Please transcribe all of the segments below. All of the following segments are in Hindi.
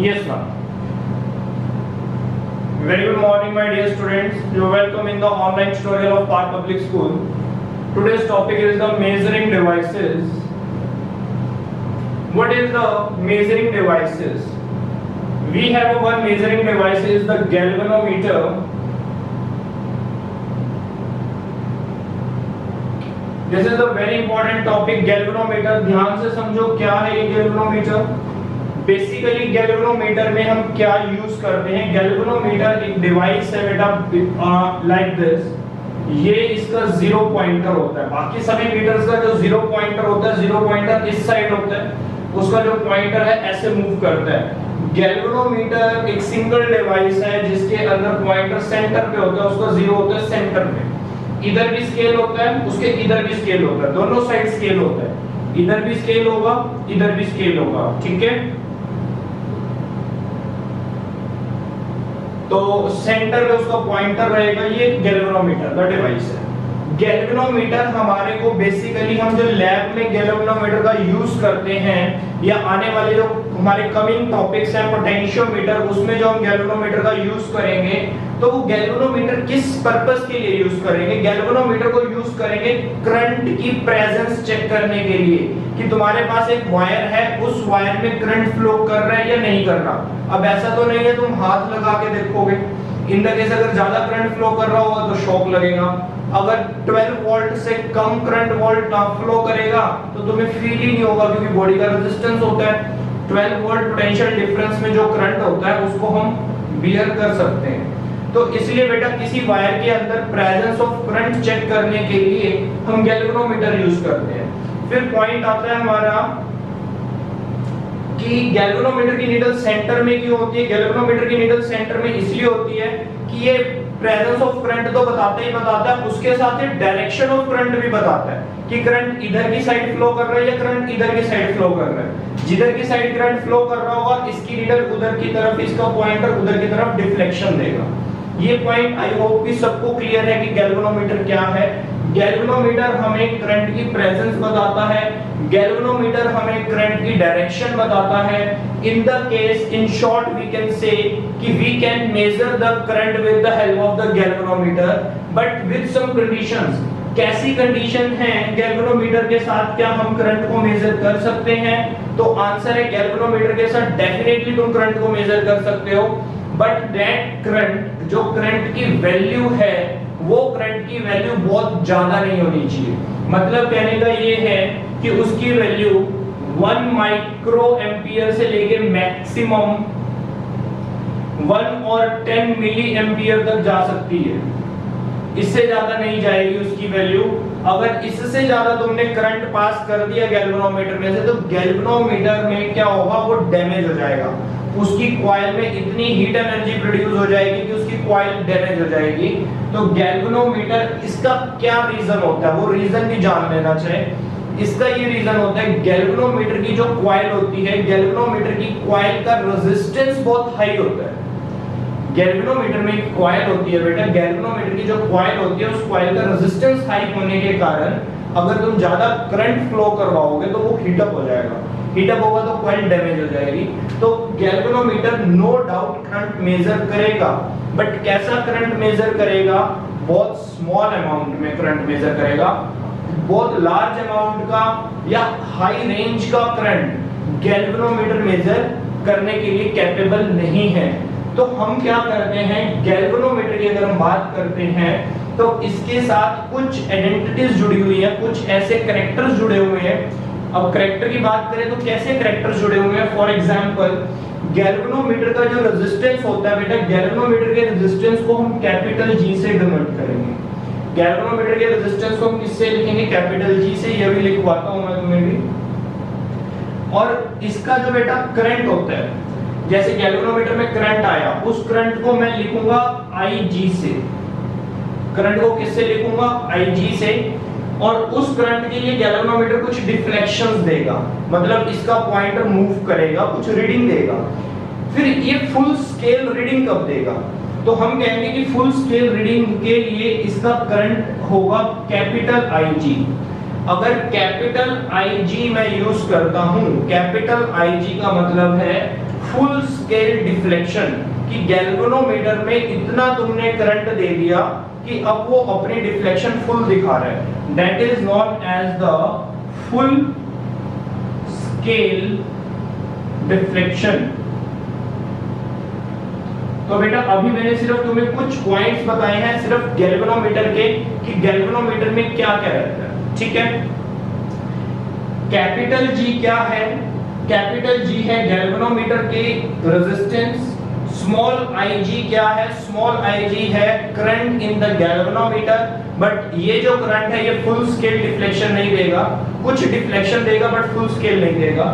Yes, ma'am. Very good morning, my dear students. You are welcome in the online tutorial of Park Public School. Today's topic is the measuring devices. What is the measuring devices? We have one measuring device is the galvanometer. This is a very important topic, galvanometer. ध्यान से समझो क्या है ये galvanometer. बेसिकली गैल्वेनोमीटर में हम क्या यूज करते हैं? गैल्वेनोमीटर एक डिवाइस है बेटा, लाइक दिस। ये इसका जीरो पॉइंटर होता है। बाकी सभी मीटर्स का जो जीरो पॉइंटर होता है, जीरो पॉइंटर इस साइड होता है, उसका जो पॉइंटर है ऐसे मूव करता है। गैल्वेनोमीटर एक सिंगल डिवाइस है जिसके अंदर पॉइंटर सेंटर पे होता है, उसका जीरो होता है सेंटर पे। इधर भी स्केल होता है, उसके इधर भी स्केल होता है, दोनों साइड स्केल होता है। इधर भी स्केल होगा, इधर भी स्केल होगा, ठीक है। तो सेंटर में उसका पॉइंटर रहेगा। ये गैल्वेनोमीटर का डिवाइस है। गैल्वेनोमीटर हमारे को बेसिकली हम जो लैब में गैल्वेनोमीटर का यूज करते हैं या आने वाले जो हमारे कमिंग टॉपिक्स हैं पोटेंशियोमीटर, उसमें जो हम गैल्वेनोमीटर का यूज करेंगे तो वो गैल्वेनोमीटर किस पर्पस के लिए यूज करेंगे? गैल्वेनोमीटर को यूज करेंगे करंट की प्रेजेंस चेक करने के लिए कि तुम्हारे पास एक वायर है, उस वायर में करंट फ्लो कर रहा है या नहीं कर रहा। अब ऐसा तो नहीं है तुम हाथ लगा के देखोगे। इन द केस अगर ज्यादा करंट फ्लो कर रहा होगा तो शॉक लगेगा। अगर 12 वोल्ट से कम करंट वोल्ट फ्लो करेगा तो तुम्हें फील ही नहीं होगा, क्योंकि बॉडी का रेजिस्टेंस होता है। 12 वोल्ट पोटेंशियल डिफरेंस में जो करंट होता है उसको हम बियर कर सकते हैं। तो इसलिए बेटा किसी वायर के अंदर प्रेजेंस ऑफ करंट चेक करने के लिए हम गैल्वेनोमीटर यूज करते हैं। फिर पॉइंट आता है हमारा कि गैल्वेनोमीटर की नीडल सेंटर में क्यों होती है? गैल्वेनोमीटर की नीडल सेंटर में इसलिए होती है कि ये प्रेजेंस ऑफ करंट तो बताता ही बताता है, उसके साथ ही डायरेक्शन ऑफ करंट भी बताता है कि करंट इधर की साइड फ्लो कर रहा है या करंट इधर की साइड फ्लो कर रहा है। जिधर की साइड करंट फ्लो कर रहा होगा इसकी नीडल उधर की तरफ, इसका पॉइंटर उधर की तरफ डिफ्लेक्शन देगा। ये पॉइंट आई होप कि सबको क्लियर है कि गैल्वेनोमीटर क्या है। गैल्वेनोमीटर हमें करंट की प्रेजेंस बताता है, गैल्वेनोमीटर हमें करंट की डायरेक्शन बताता है। In the case, in short we can say कि we can measure the current with the help of the galvanometer, but with some conditions. कैसी कंडीशन है? गैल्वेनोमीटर के साथ क्या हम करंट को मेजर कर सकते हैं? तो आंसर है गैल्वेनोमीटर के साथ डेफिनेटली तुम करंट को मेजर कर सकते हो, बट दैट करंट, जो करंट की वैल्यू है, वो करंट की वैल्यू बहुत ज्यादा नहीं होनी चाहिए। मतलब कहने का ये है कि उसकी वैल्यू 1 माइक्रो एम्पियर से लेके मैक्सिमम 1 और 10 मिली एम्पियर तक जा सकती है। इससे ज्यादा नहीं जाएगी उसकी वैल्यू। अगर इससे ज्यादा तुमने करंट पास कर दिया गैल्वेनोमीटर में से, तो गैल्वेनोमीटर में क्या होगा? वो डैमेज हो जाएगा। उसकी कॉइल में इतनी हीट एनर्जी प्रोड्यूस हो जाएगी कि उसकी कॉइल डैमेज हो जाएगी। तो गैल्वेनोमीटर, इसका क्या रीजन होता है वो रीजन भी जान लेना चाहिए। इसका ये रीजन होता है, गैल्वेनोमीटर की जो कॉइल होती है, गैल्वेनोमीटर की कॉइल का रेजिस्टेंस बहुत हाई होता है। गैल्वेनोमीटर में एक कॉइल होती है बेटा, गैल्वेनोमीटर की जो कॉइल होती है उस कॉइल का रेजिस्टेंस हाई होने के कारण अगर तुम ज्यादा करंट फ्लो करवाओगे तो वो हीट अप हो जाएगा। हीट अप होगा तो कॉइल डैमेज हो जाएगी। तो galvanometer no doubt current measure करेगा, बट कैसा करंट मेजर करेगा? बहुत स्मॉल अमाउंट में करंट मेजर करेगा। बहुत लार्ज अमाउंट का या हाई रेंज का करंट गैल्वेनोमीटर मेजर करने के लिए कैपेबल नहीं है। तो हम क्या करते हैं? गैल्वेनोमीटर की अगर हम बात करते हैं तो इसके साथ कुछ आइडेंटिटीज जुड़ी हुई है, कुछ ऐसे कैरेक्टर्स जुड़े हुए हैं। अब कैरेक्टर की बात करें तो कैसे कैरेक्टर्स जुड़े हुए हैं? फॉर एग्जांपल, गैल्वेनोमीटर का जो रेजिस्टेंस होता है बेटा, गैल्वेनोमीटर के रेजिस्टेंस को हम कैपिटल जी से डिनोट करेंगे। गैल्वेनोमीटर के रेजिस्टेंस को हम किससे लिखेंगे? कैपिटल जी से। ये भी लिखवाता हूं मैं तुम्हें भी। और इसका जो बेटा करंट होता है, जैसे गैल्वेनोमीटर में करंट आया, उस करंट को मैं लिखूंगा IG से। करंट को किससे लिखूंगा? IG से। और उस करंट के लिए गैल्वेनोमीटर कुछ डिफ्लेक्शंस देगा, मतलब इसका पॉइंटर मूव करेगा, कुछ रीडिंग देगा। फिर ये फुल स्केल रीडिंग कब देगा? तो हम कहेंगे कि फुल स्केल रीडिंग के लिए इसका करंट होगा कैपिटल IG। अगर कैपिटल IG मैं यूज करता हूं, कैपिटल IG का मतलब है फुल स्केल डिफ्लेक्शन, कि गैल्वेनोमीटर में इतना तुमने करंट दे दिया कि अब वो अपनी डिफ्लेक्शन फुल दिखा रहा है, that is known as the full scale deflection. तो बेटा अभी मैंने सिर्फ तुम्हें कुछ पॉइंट्स बताए हैं सिर्फ गैल्वेनोमीटर के, कि गैल्वेनोमीटर में क्या क्या रहता है, ठीक है। कैपिटल जी क्या है? कैपिटल जी है गैल्वेनोमीटर की रेजिस्टेंस। स्मॉल आई जी क्या है? स्मॉल आई जी है current in the galvanometer. But ये जो करंट है ये फुल स्केल डिफ्लेक्शन नहीं देगा, कुछ डिफ्लेक्शन देगा बट फुल स्केल नहीं देगा।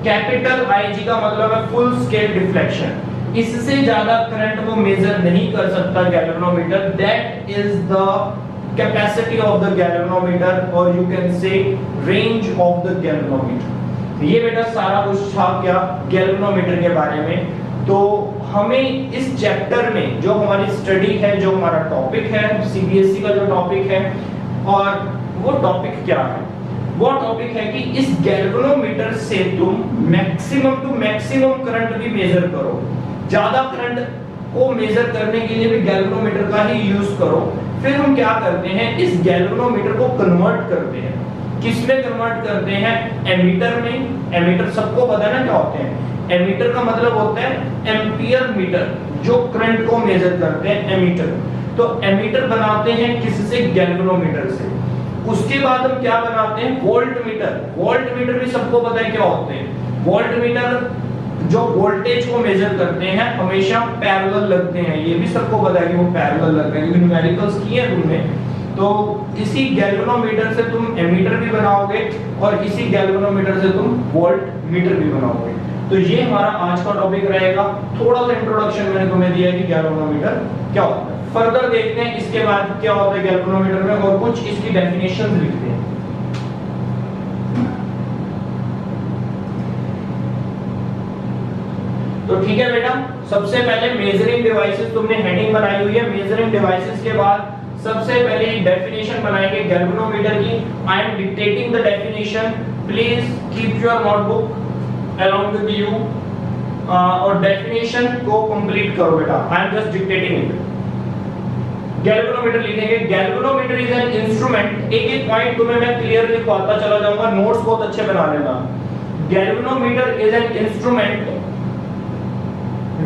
कैपिटल आई जी का मतलब है फुल स्केल डिफ्लेक्शन। इससे ज्यादा करंट वो मेजर नहीं कर सकता galvanometer, that is the capacity of the galvanometer, और you can say range of the galvanometer. ये बेटा सारा कुछ था क्या गैल्वेनोमीटर के बारे में। तो हमें इस चैप्टर में जो हमारी स्टडी है, जो हमारा टॉपिक है सीबीएसई का जो टॉपिक है, और वो टॉपिक क्या है? वो टॉपिक है कि इस गैल्वेनोमीटर से तुम मैक्सिमम टू मैक्सिमम करंट भी मेजर करो। ज्यादा करंट को मेजर करने के लिए भी गैल्वेनोमीटर का ही यूज करो। फिर हम क्या करते हैं, इस गैल्वेनोमीटर को कन्वर्ट करते हैं। किसमें कन्वर्ट करते हैं? एमीटर में। एमीटर सबको पता है ना क्या होते हैं। एमीटर का मतलब होता है एम्पियर मीटर, जो करंट को मेजर करते हैं, एमीटर। तो एमीटर बनाते हैं किससे? गैल्वेनोमीटर से। उसके बाद हम क्या बनाते हैं? Volt meter. वोल्ट मीटर भी सबको पता है क्या होते हैं। वोल्ट मीटर जो वोल्टेज को मेजर करते हैं हमेशा पैरेलल लगते हैं, ये भी सबको पता है कि वो पैरेलल लगते हैं, क्योंकि न्यूमेरिकल्स किए हैं तुमने। तो इसी गैल्वेनोमीटर से तुम एमीटर भी बनाओगे और इसी गैल्वेनोमीटर से तुम वोल्ट मीटर भी बनाओगे। तो ये हमारा आज का टॉपिक रहेगा। थोड़ा सा इंट्रोडक्शन मैंने तुम्हें दिया कि गैल्वेनोमीटर क्या होता है। फर्दर देखते हैं इसके बाद क्या होता है गैल्वेनोमीटर में, और कुछ इसकी डेफिनेशंस लिखते हैं। तो ठीक है बेटा, सबसे पहले मेजरिंग डिवाइसेस तुमने हेडिंग बनाई हुई है। मेजरिंग डिवाइसेस के बाद सबसे पहले डेफिनेशन बनाएंगे गैल्वेनोमीटर की। I am dictating the definition, please keep your notebook along with you, और डेफिनेशन को कंप्लीट करो बेटा। I am just dictating it. Galvanometer लिखेंगे। Galvanometer is an instrument. एक एक पॉइंट तुम्हें मैं क्लियर लिखवाता चला जाऊंगा, नोट्स बहुत अच्छे बना लेना। Galvanometer is an instrument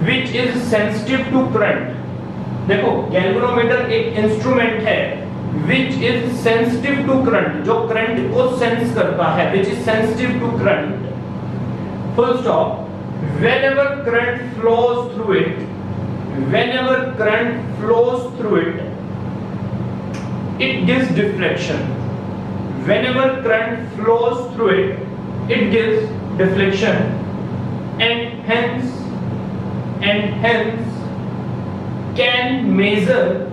which is sensitive to current। देखो गैल्वेनोमीटर एक इंस्ट्रूमेंट है which is sensitive to current, जो करंट को सेंस करता है, which is sensitive to current, full stop। whenever current flows through it, whenever current flows through it, it gives deflection। whenever current flows through it, it gives deflection, and hence can measure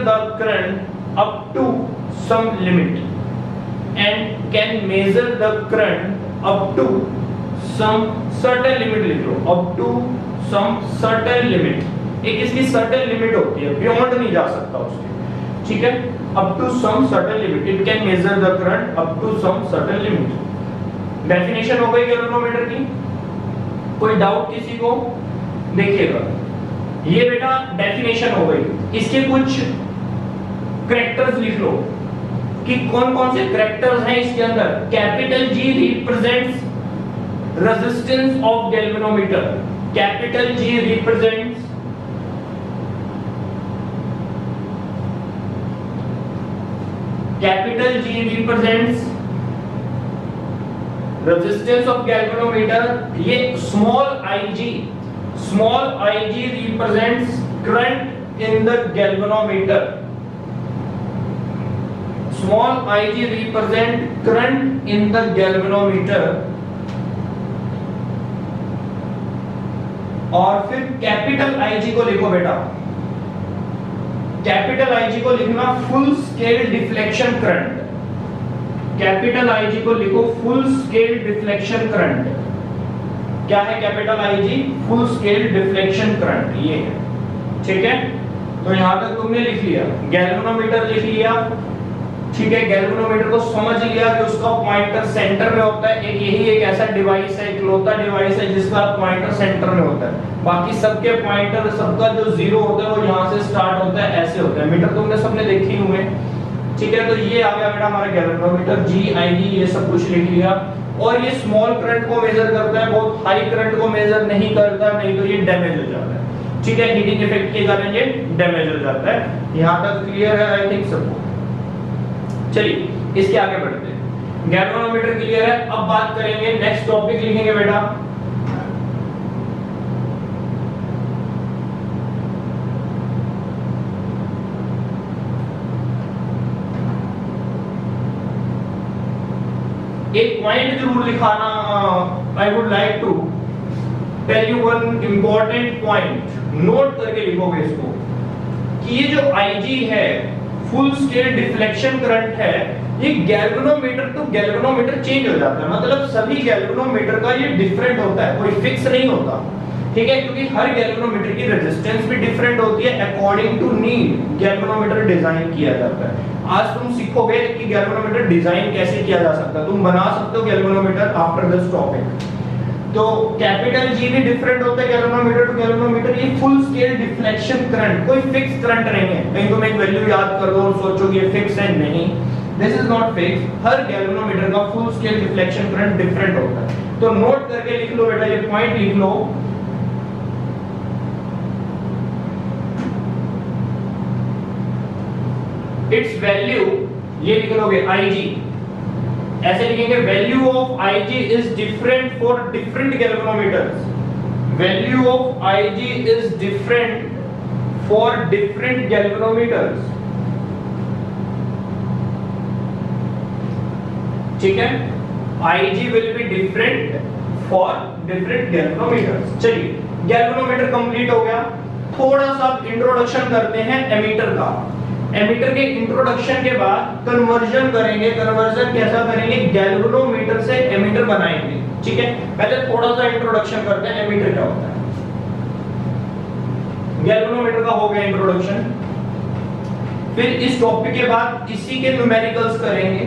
the current up to some limit, and can measure the current up to some certain limit। लिख लो up to some certain limit। एक इसकी certain limit होती है, beyond नहीं जा सकता उसके, ठीक है। up to some certain limit it can measure the current up to some certain limit। Definition हो गई गैल्वेनोमीटर की। कोई डाउट किसी को? देखिएगा, ये बेटा डेफिनेशन हो गई। इसके कुछ कैरेक्टर्स लिख लो कि कौन कौन से कैरेक्टर्स हैं इसके अंदर। Capital G represents resistance of galvanometer. Capital G represents resistance of galvanometer. ये small IG represents current in the galvanometer. Small IG represent current in the galvanometer. और फिर कैपिटल आईजी को लिखो बेटा। कैपिटल आईजी को लिखना full scale deflection current. Capital IG को लिखो फुल स्केल डिफ्लेक्शन करंट। क्या है capital IG? Full scale deflection current, ये है, ठीक है। तो यहां तक तुमने लिख लिया, गैल्वेनोमीटर लिख लिया, ठीक है, गैल्वेनोमीटर को समझ लिया कि उसका पॉइंटर सेंटर में होता है, एक यही एक ऐसा डिवाइस है, इकलौता डिवाइस है जिसका पॉइंटर सेंटर में होता है। बाकी सबके पॉइंटर, सबका जो जीरो होता है वो यहाँ से स्टार्ट होता है, ऐसे होता है। मीटर तुमने सबने देखे ही हुए, ठीक है। तो ये आ गया बेटा हमारा गैल्वेनोमीटर, जी आई डी ये सब कुछ लिख लिया। और ये स्मॉल करंट को मेजर करता है, बहुत हाई करंट को मेजर नहीं करता, नहीं तो ये डैमेज हो जाता है, ठीक है। हीटिंग इफेक्ट के कारण ये डैमेज हो जाता है। यहाँ तक क्लियर है आई थिंक सबको। चलिए इसके आगे बढ़ते हैं। गैल्वेनोमीटर क्लियर है, अब बात करेंगे, नेक्स्ट टॉपिक लिखेंगे बेटा एक पॉइंट जरूर लिखाना। I would like to tell you one important point, note करके लिखोगे इसको, कि ये जो IG है, फुल स्केल डिफ्लेक्शन करंट है, ये गैल्वेनोमीटर टू गैल्वेनोमीटर चेंज हो जाता है। मतलब सभी गैल्वेनोमीटर का ये डिफरेंट होता है, कोई फिक्स नहीं होता, ठीक है। क्योंकि हर गैल्वेनोमीटर की रेजिस्टेंस भी डिफरेंट होती है, according to need galvanometer design किया जाता है। आज तुम सीखोगे कि गैल्वेनोमीटर डिजाइन कैसे किया जा सकता है, तुम बना सकते हो गैल्वेनोमीटर आफ्टर दिस टॉपिक। तो कैपिटल G भी डिफरेंट होता है गैल्वेनोमीटर टू गैल्वेनोमीटर। ये फुल स्केल डिफ्लेक्शन करंट, कोई फिक्स करंट नहीं है। कहीं तुम एक वैल्यू याद कर लो और सोचो कि ये फिक्स है, नहीं, दिस इज नॉट फिक्स। हर गैल्वेनोमीटर का full scale deflection current different होता है। तो नोट करके लिख लो बेटा, ये पॉइंट लिख लो। इट्स वैल्यू, ये लिख लोगे IG, ऐसे लिखेंगे, value of IG is different for different galvanometers. Value of IG is different for different galvanometers, ठीक है। IG will be different for different galvanometers. चलिए गैल्वेनोमीटर कंप्लीट हो गया। थोड़ा सा इंट्रोडक्शन करते हैं एमीटर का। एमीटर के इंट्रोडक्शन के बाद कन्वर्जन करेंगे। कन्वर्जन कैसा करेंगे, गैल्वेनोमीटर से एमीटर बनाएंगे, ठीक है। पहले थोड़ा सा इंट्रोडक्शन करते हैं, एमीटर क्या होता है। गैल्वेनोमीटर का हो गया इंट्रोडक्शन। फिर इस टॉपिक के बाद इसी के न्यूमेरिकल्स करेंगे,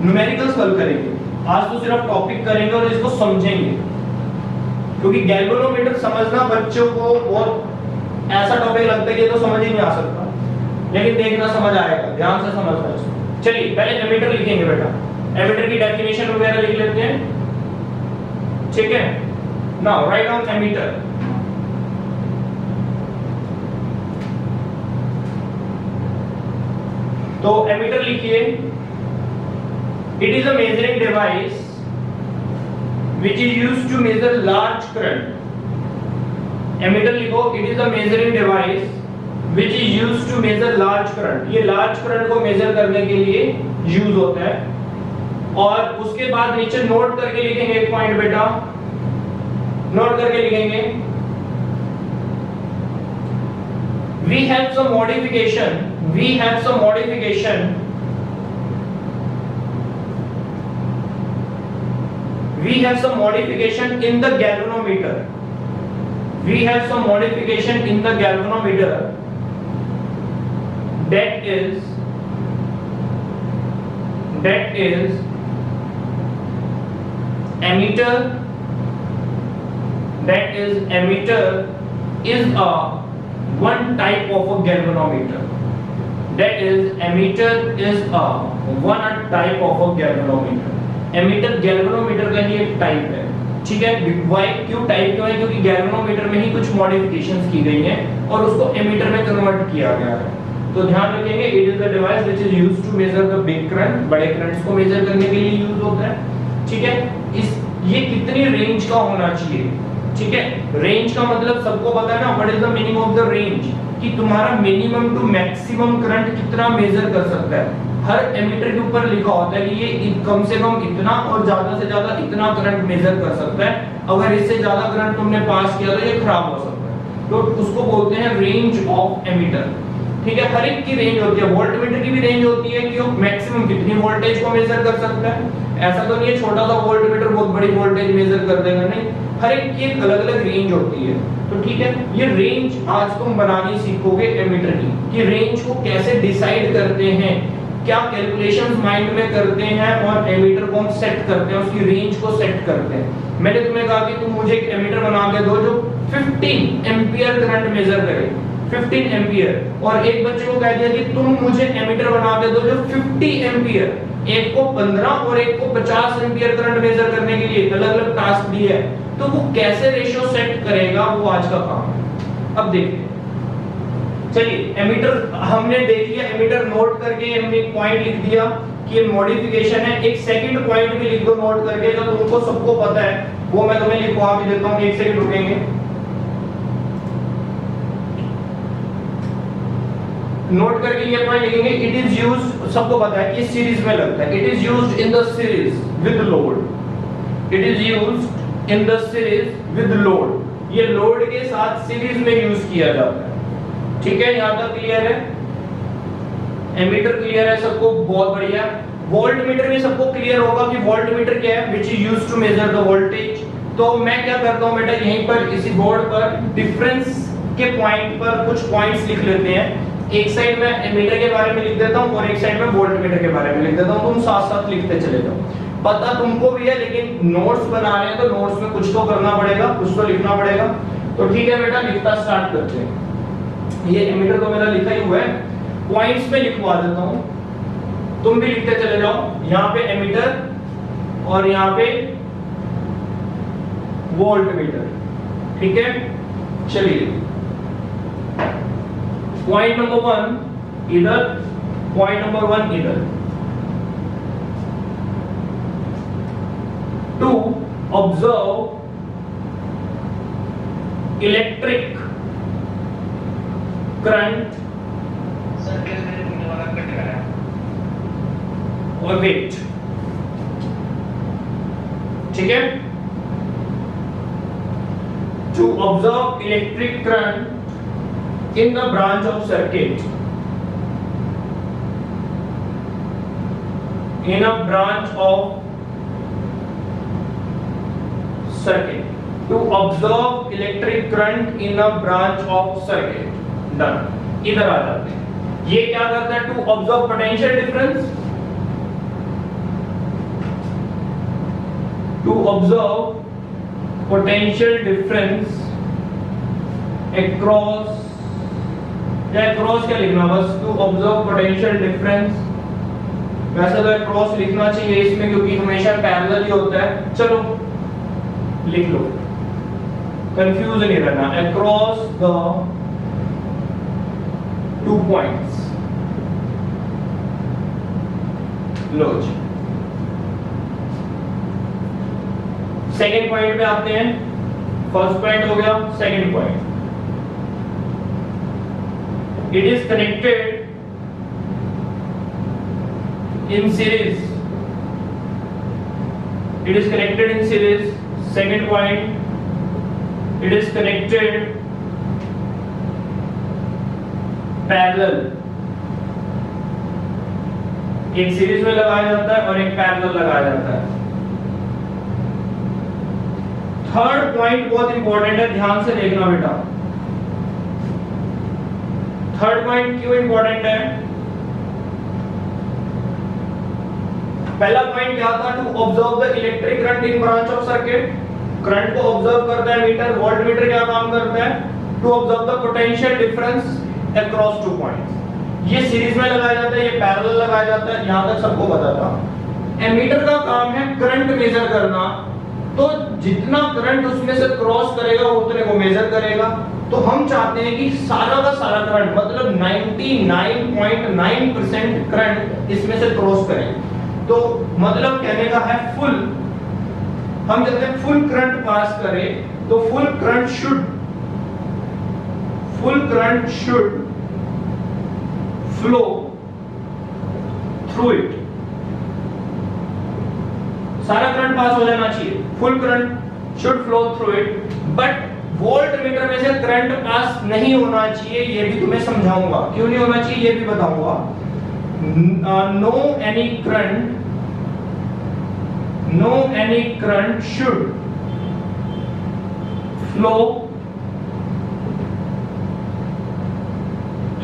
न्यूमेरिकल्स हल करेंगे। आज तो सिर्फ टॉपिक करेंगे और इसको समझेंगे, क्योंकि गैल्वेनोमीटर समझना बच्चों को बहुत ऐसा टॉपिक लगता है कि तो समझ ही नहीं आ सकता, लेकिन देखना समझ आएगा, ध्यान से समझना इसको। चलिए पहले एमीटर लिखेंगे बेटा, एमीटर की डेफिनेशन वगैरह लिख लेते हैं, ठीक है। Now write down ammeter. तो एमीटर लिखिए, it is a measuring device which is used to measure large current। Ammeter लिखो, it is a measuring device which is used to measure large current। ये large current को मेजर करने के लिए यूज होता है। और उसके बाद नीचे नोट करके लिखेंगे एक पॉइंट बेटा, नोट करके लिखेंगे, we have some modification in the galvanometer, that is emitter is a one type of a galvanometer, ammeter galvanometer का ही एक टाइप है, ठीक है। वाई क्यों टाइप क्यों है, क्योंकि गैल्वेनोमीटर में ही कुछ मॉडिफिकेशंस की गई हैं और उसको एमीटर में कन्वर्ट किया गया है। तो ध्यान रखेंगे, it is the device which is used to measure the big current, बड़े करंट्स को मेजर करने के लिए यूज होता है, ठीक है। ये कितनी रेंज का होना चाहिए, ठीक है। रेंज का मतलब सबको पता है ना, what is the meaning of the range, कि तुम्हारा मिनिमम टू मैक्सिमम करंट कितना मेजर कर सकता है। हर एमीटर के ऊपर लिखा होता है कि ये कम से कम इतना और ज्यादा से ज्यादा इतना करंट मेजर कर सकता है। अगर इससे ज्यादा करंट तुमने पास किया तो ये खराब हो सकता है, तो उसको बोलते हैं रेंज ऑफ एमीटर, ठीक है। हर एक की रेंज होती है, वोल्टमीटर की भी रेंज होती है कि वो मैक्सिमम कितनी वोल्टेज को मेजर कर सकता है। ऐसा तो नहीं है छोटा सा वोल्टमीटर बहुत बड़ी वोल्टेज मेजर कर देगा, नहीं, हर एक की एक अलग अलग रेंज होती है। तो ठीक है, ये रेंज आज तुम बनानी सीखोगे एमीटर की, कि रेंज को कैसे डिसाइड करते हैं, क्या कैलकुलेशंस माइंड में करते हैं और एमीटर को हम सेट करते हैं, उसकी रेंज को सेट करते हैं। मैंने तुम्हें कहा कि तुम मुझे एक एमीटर बना के दो जो 15 एम्पियर करंट मेजर करे, 15 एम्पियर, और एक बच्चे को कह दिया कि तुम मुझे एमीटर बना के दो जो 50 एम्पियर, एक को 15 और एक को 50 एम्पियर करंट मेजर करने के लिए अलग-अलग टास्क दिए है, तो वो कैसे रेशियो सेट करेगा, वो आज का काम है। अब देखिए, चलिए एमीटर हमने देख लिया, एमीटर नोट करके हमने एक पॉइंट लिख दिया कि ये मॉडिफिकेशन है। एक सेकंड पॉइंट भी लिख दो नोट करके, जो तुमको सबको पता है वो मैं तुम्हें लिखवा भी देता हूं, एक सेकंड रुकेंगे। नोट करके ये पॉइंट लिखेंगे, इट इज यूज्ड, सबको पता है इस सीरीज में लगता है, it is used in the series with load, it is used in the series with load, ये लोड के साथ सीरीज में यूज किया जाता है। ठीक है, यहां तक क्लियर है? एमीटर क्लियर है सबको? बहुत बढ़िया। वोल्ट मीटर भी सबको क्लियर होगा कि वोल्ट मीटर क्या है, which is used to measure the voltage. तो मैं क्या करता हूं बेटा, यहीं पर इसी बोर्ड पर डिफरेंस के पॉइंट पर कुछ पॉइंट्स लिख लेते हैं। एक साइड में एमीटर के बारे में लिख देता हूं और एक साइड में वोल्ट मीटर के बारे में लिख देता हूं, तुम साथ साथ लिखते चले जाओ। पता तुमको भी है, लेकिन नोट्स बना रहे हैं तो नोट्स में कुछ तो करना पड़ेगा, कुछ तो लिखना पड़ेगा। तो ठीक है बेटा, लिखता स्टार्ट करते हैं। ये एमीटर तो मेरा लिखा ही हुआ है, पॉइंट्स में लिखवा देता हूं, तुम भी लिखते चले जाओ। यहां पे एमीटर और यहां पे वोल्ट मीटर, ठीक है। चलिए, पॉइंट नंबर 1 इधर, पॉइंट नंबर 1 इधर। टू ऑब्जर्व इलेक्ट्रिक करंट और वेट, ठीक है। To observe electric current in the branch of circuit, in a branch of circuit, to observe electric current in a branch of circuit, done। इधर आ जाते हैं, ये क्या करता है, to observe potential difference, to observe potential difference across, या across क्या लिखना, बस to observe potential difference। वैसे तो क्रॉस लिखना चाहिए इसमें क्योंकि हमेशा पैरेलल ही होता है, चलो लिख लो, कंफ्यूज नहीं रहना। अक्रॉस द 2 पॉइंट्स, लो जी। सेकेंड पॉइंट पे आते हैं, फर्स्ट पॉइंट हो गया, second point, it is connected in series, it is connected in series। second point, it is connected parallel, एक सीरीज में लगाया जाता है और एक पैरेलल लगाया जाता है। थर्ड पॉइंट बहुत इंपॉर्टेंट है, ध्यान से देखना बेटा। थर्ड पॉइंट क्यों इंपॉर्टेंट है? पहला पॉइंट क्या था, to observe the electric current in branch of circuit, current को ऑब्जर्व करता है मीटर। वोल्ट मीटर क्या काम करता है, to observe the potential difference across 2 points. ये सीरीज में लगाया जाता है, ये पैरेलल लगाया जाता है, यहां तक सबको पता था। एमीटर का काम है करंट मेजर करना, तो जितना करंट उसमें से क्रॉस करेगा उतने को मेजर करेगा। तो हम चाहते हैं कि सारा का सारा करंट, मतलब 99.9% करंट इसमें से क्रॉस करे। तो मतलब कहने का है फुल, हम जब तक फुल करंट पास करें तो full current should flow through it, सारा करंट पास हो जाना चाहिए, full current should flow through it. But volt meter में से करंट पास नहीं होना चाहिए, ये भी तुम्हें समझाऊंगा क्यों नहीं होना चाहिए, ये भी बताऊंगा। no any current should flow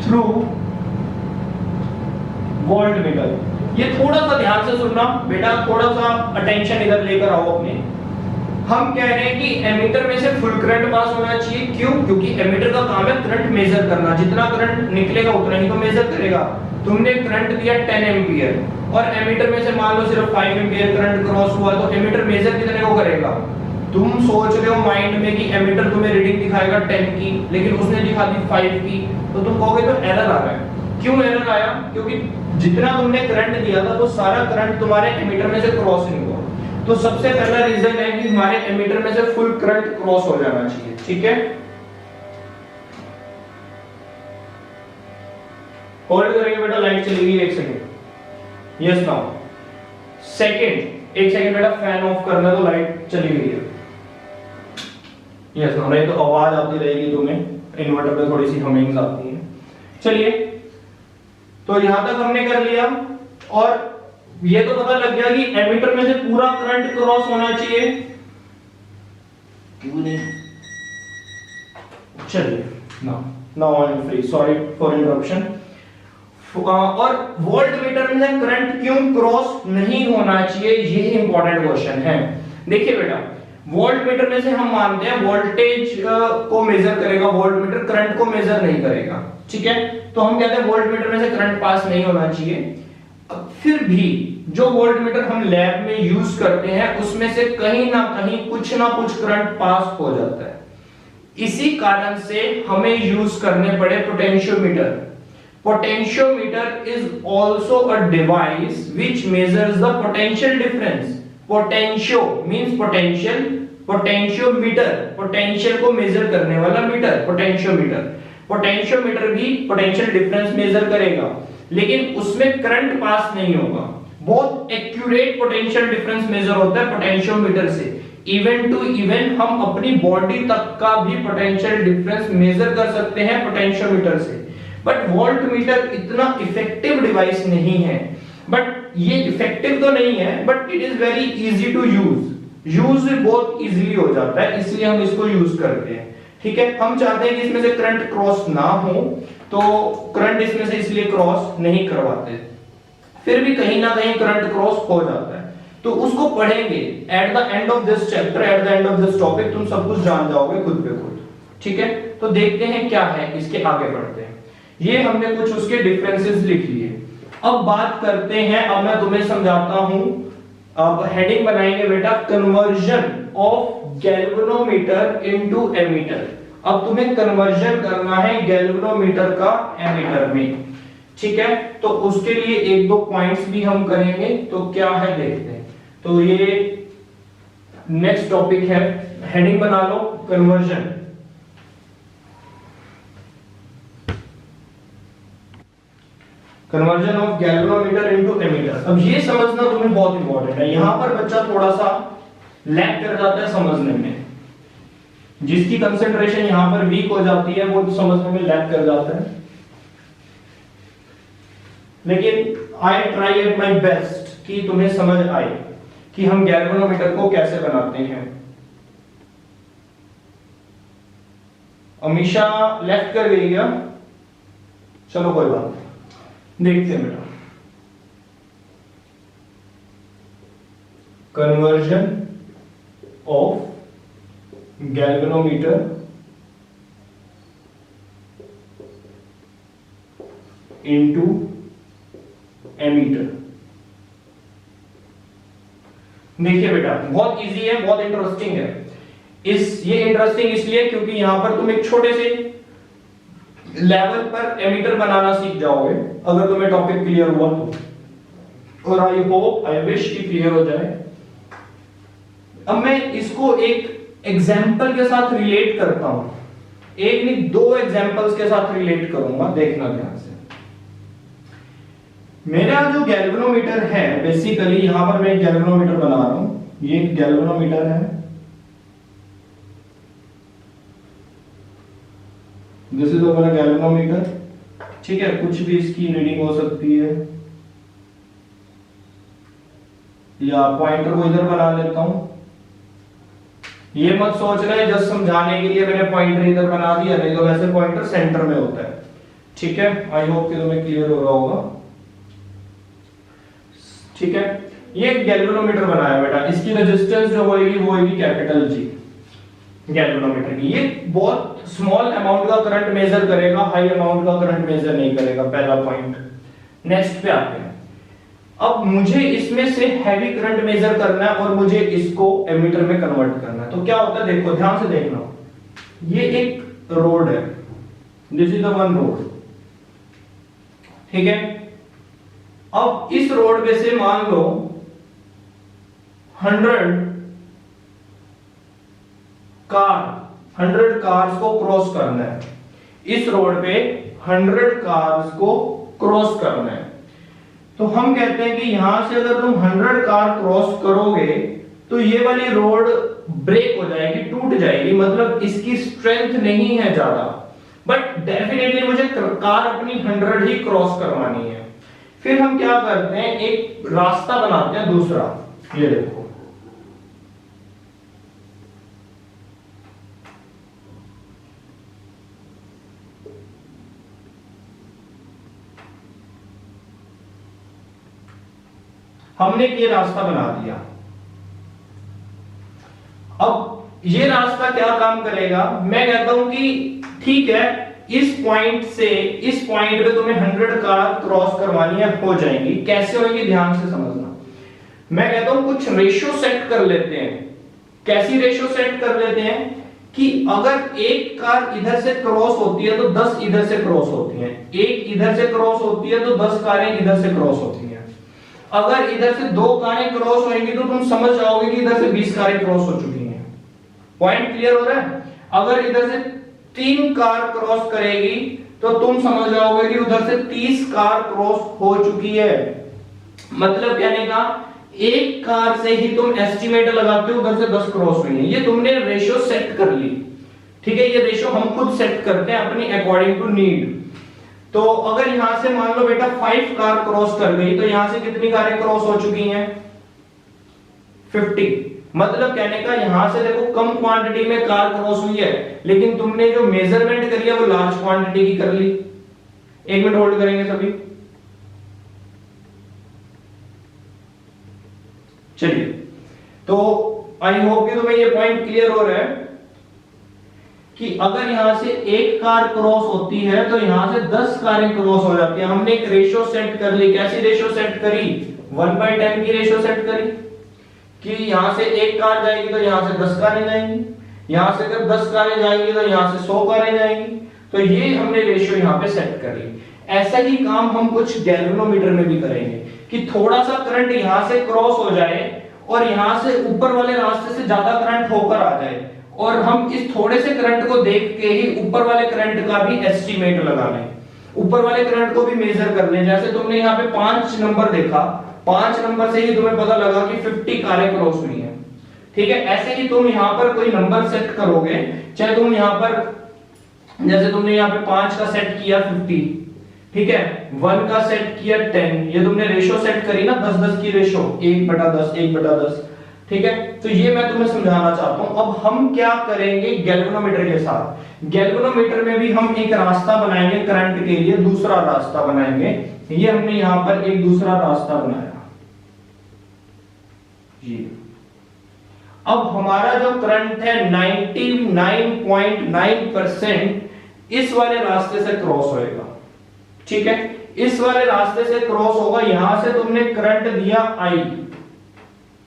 through volt meter. ये थोड़ा सा ध्यान से सुनना बेटा, थोड़ा सा अटेंशन इधर लेकर आओ अपने। हम कह रहे हैं कि एमीटर में से फुल करंट पास होना चाहिए। क्यों? क्योंकि एमीटर का काम है करंट मेजर करना, जितना करंट निकलेगा उतना ही तो मेजर करेगा। तुमने करंट दिया 10 एम्पीयर और एमीटर में से मान लो सिर्फ 5 एम्पीयर करंट क्रॉस हुआ, तो एमीटर मेजर कितने को करेगा? तुम सोच रहे हो माइंड में कि एमीटर तुम्हें रीडिंग दिखाएगा 10 की, लेकिन उसने दिखा दी 5 की, तो तुम कहोगे तो एरर आ रहा है। क्यों एरर आया? क्योंकि जितना तुमने करंट दिया था वो सारा करंट तुम्हारे एमीटर में से क्रॉस नहीं हुआ। तो सबसे पहला रीजन है कि हमारे एमीटर में से फुल करंट क्रॉस हो जाना चाहिए। ठीक है, होल्ड करेंगे बेटा, लाइट चलेगी 1 second. Yes now second, 1 second बेटा, फैन ऑफ करना तो लाइट चली गई है। यस नाउ, नहीं तो आवाज आती रहेगी तुम्हें, इन्वर्टर पे थोड़ी सी हमिंग्स आती है। चलिए, तो यहां तक हमने कर लिया और ये तो पता लग गया कि एमीटर में से पूरा करंट क्रॉस होना चाहिए। क्यों नहीं? चलिए, now I am free, sorry for interruption. और वोल्ट मीटर में से करंट क्यों क्रॉस नहीं होना चाहिए, ये इंपॉर्टेंट क्वेश्चन है। देखिए बेटा, वोल्ट मीटर में से हम मानते हैं वोल्टेज को मेजर करेगा वोल्ट मीटर, करंट को मेजर नहीं करेगा। ठीक है, तो हम कहते हैं वोल्ट मीटर में से करंट पास नहीं होना चाहिए। फिर भी जो वोल्ट मीटर हम लैब में यूज करते हैं उसमें से कहीं ना कुछ करंट पास हो जाता है। इसी कारण से हमें यूज करने पड़े potentiometer. Potentiometer is also a device which measures the potential difference. Potentio means potential, potentiometer potential को मेजर करने वाला मीटर, पोटेंशियोमीटर। पोटेंशियोमीटर भी पोटेंशियल डिफरेंस मेजर करेगा, लेकिन उसमें करंट पास नहीं होगा। बहुत एक्यूरेट पोटेंशियल डिफरेंस मेजर होता है पोटेंशियोमीटर से। इवन टू इवन हम अपनी बॉडी तक का भी पोटेंशियल डिफरेंस मेजर कर सकते हैं पोटेंशियोमीटर से। बट वोल्ट मीटर इतना इफेक्टिव डिवाइस नहीं है। बट ये इफेक्टिव तो नहीं है, but it is very easy to use बहुत इजीली हो जाता है, इसलिए हम इसको यूज करते हैं। ठीक है, हम चाहते हैं कि इसमें से करंट क्रॉस ना हो, तो करंट इसमें से इसलिए क्रॉस नहीं करवाते। फिर भी कहीं ना कहीं करंट क्रॉस हो जाता है, तो उसको पढ़ेंगे at the end of this chapter, at the end of this topic तुम सब कुछ जान जाओगे खुद पे खुद। ठीक है, तो देखते हैं क्या है, इसके आगे बढ़ते हैं। ये हमने कुछ उसके डिफरेंसेस लिख लिए। अब बात करते हैं, अब मैं तुम्हें समझाता हूं। अब हेडिंग बनाएंगे बेटा, conversion of galvanometer into ammeter. अब तुम्हें कन्वर्जन करना है गैल्वेनोमीटर का एमीटर में। ठीक है, तो उसके लिए 1-2 पॉइंट्स भी हम करेंगे, तो क्या है देखते हैं। तो ये नेक्स्ट टॉपिक है, हेडिंग बना लो, conversion. Conversion of galvanometer into ammeter. अब ये समझना तुम्हें बहुत इंपॉर्टेंट है। यहां पर बच्चा थोड़ा सा लैग कर जाता है समझने में, जिसकी कंसंट्रेशन यहां पर वीक हो जाती है वो समझने में लैग कर जाता है। लेकिन I try at my best कि तुम्हें समझ आए कि हम गैल्वेनोमीटर को कैसे बनाते हैं। अमीशा लेफ्ट कर गई क्या? चलो कोई बात नहीं, देखते हैं बेटा। Conversion of galvanometer into ammeter. देखिए बेटा, बहुत इजी है, बहुत इंटरेस्टिंग है। ये इंटरेस्टिंग इसलिए क्योंकि यहां पर तुम एक छोटे से लेवल पर एमीटर बनाना सीख जाओगे, अगर तुम्हें टॉपिक क्लियर हुआ तो। और आई होप, आई विश कि क्लियर हो जाए। अब मैं इसको एक एग्जाम्पल के साथ रिलेट करता हूं, एक नहीं 2 एग्जाम्पल्स के साथ रिलेट करूंगा, देखना ध्यान से। मेरा जो गैल्वेनोमीटर है, बेसिकली यहां पर मैं एक गैल्वेनोमीटर बना रहा हूं। ये एक गैल्वेनोमीटर है, दिस इज अवर गैल्वेनोमीटर। ठीक है, कुछ भी इसकी रीडिंग हो सकती है, या पॉइंटर को इधर बना लेता हूं। ये मत सोच रहे जस्ट समझाने के लिए मैंने पॉइंटर इधर बना दिया, नहीं तो वैसे पॉइंटर सेंटर में होता है। ठीक है, आई होप कि तुम्हें क्लियर हो रहा होगा। ठीक है, ये गैल्वेनोमीटर बनाया बेटा, इसकी रेजिस्टेंस जो होगी वो होगी कैपिटल जी गैल्वेनोमीटर की। ये बहुत स्मॉल अमाउंट का करंट मेजर करेगा, हाई अमाउंट का करंट मेजर नहीं करेगा, पहला पॉइंट। नेक्स्ट पे आते हैं। अब मुझे इसमें से हैवी करंट मेजर करना है और मुझे इसको एमीटर में कन्वर्ट करना है, तो क्या होता है देखो, ध्यान से देखना। ये एक रोड है, this is the one road, ठीक है। अब इस रोड पे से मान लो 100 कार्स को क्रॉस करना है। इस रोड पे 100 कार्स को क्रॉस करना है, तो हम कहते हैं कि यहां से अगर तुम 100 कार क्रॉस करोगे तो ये वाली रोड ब्रेक हो जाएगी, टूट जाएगी, मतलब इसकी स्ट्रेंथ नहीं है ज्यादा, बट डेफिनेटली मुझे कार अपनी 100 ही क्रॉस करवानी है। फिर हम क्या करते हैं, एक रास्ता बनाते हैं दूसरा, ये देखो, हमने ये रास्ता बना दिया। अब ये रास्ता क्या काम करेगा, मैं कहता हूं कि ठीक है, इस पॉइंट से इस पॉइंट पे तुम्हें 100 कार क्रॉस करवानी है, हो जाएंगी। कैसे होगी ध्यान से समझना। मैं कहता हूं कुछ रेशियो सेट कर लेते हैं। कैसी रेशियो सेट कर लेते हैं कि अगर एक कार इधर से क्रॉस होती है तो 10 इधर से क्रॉस होती हैं, एक इधर से क्रॉस होती है तो 10 कारें इधर से क्रॉस होती हैं। अगर इधर से 2 कारें क्रॉस होंगी तो तुम समझ जाओगे कि इधर से 20 कारें क्रॉस हो चुकी हैं। पॉइंट क्लियर हो रहा है। अगर इधर से 3 कार क्रॉस करेगी तो तुम समझ जाओगे कि उधर से 30 कार क्रॉस हो चुकी है। मतलब कहने का, एक कार से ही तुम एस्टिमेट लगाते हो उधर से 10 क्रॉस हुई है। ये तुमने रेशियो सेट कर ली, ठीक है। ये रेशियो हम खुद सेट करते हैं अपनी अकॉर्डिंग टू नीड। तो अगर यहां से मान लो बेटा 5 कार क्रॉस कर गई तो यहां से कितनी कारें क्रॉस हो चुकी हैं, 50। मतलब कहने का, यहां से देखो कम क्वांटिटी में कार क्रॉस हुई है, लेकिन तुमने जो मेजरमेंट करी है वो लार्ज क्वांटिटी की कर ली। 1 मिनट होल्ड करेंगे सभी। चलिए, तो आई होप कि तुम्हें ये पॉइंट क्लियर हो रहा है कि अगर यहां से 1 कार क्रॉस होती है तो यहां से 10 कारें क्रॉस हो जाती हैं। हमने एक रेशियो सेट कर ली। कैसी रेशियो सेट करी, 1/10 की रेशियो सेट करी कि यहां से 1 कार जाएगी तो यहां से 10 कारें जाएंगी, यहां से अगर 10 कारें जाएंगी तो यहां से 100 कारें जाएंगी। तो ये हमने रेशियो यहां पे सेट कर ली। ऐसा ही काम हम कुछ गैल्वेनोमीटर में भी करेंगे कि थोड़ा सा करंट यहां से क्रॉस हो जाए और यहां से ऊपर वाले रास्ते से ज्यादा करंट होकर आ जाए, और हम इस थोड़े से करंट को देख के ही ऊपर वाले करंट का भी एस्टीमेट लगा लें, ऊपर वाले करंट को भी मेजर कर लें। जैसे तुमने यहाँ पे 5 नंबर देखा, 5 नंबर से ही तुम्हें पता लगा कि 50 कारें क्रॉस हुई हैं, ठीक है। ऐसे ही तुम यहाँ पर कोई नंबर सेट करोगे, चाहे तुम यहाँ पर, जैसे तुमने यहाँ पे 5 का सेट किया 50, ठीक है, 1 का सेट किया 10, ये तुमने रेशियो सेट करी ना 10-10 की रेशियो, 1/10 1/10, ठीक है। तो ये मैं तुम्हें समझाना चाहता हूं। अब हम क्या करेंगे गैल्वेनोमीटर के साथ, गैल्वेनोमीटर में भी हम एक रास्ता बनाएंगे करंट के लिए, दूसरा रास्ता बनाएंगे। ये हमने यहां पर एक दूसरा रास्ता बनाया जी। अब हमारा जो करंट है 99.9% इस वाले रास्ते से क्रॉस होएगा, ठीक है। इस वाले रास्ते से क्रॉस होगा। यहां से तुमने करंट दिया I,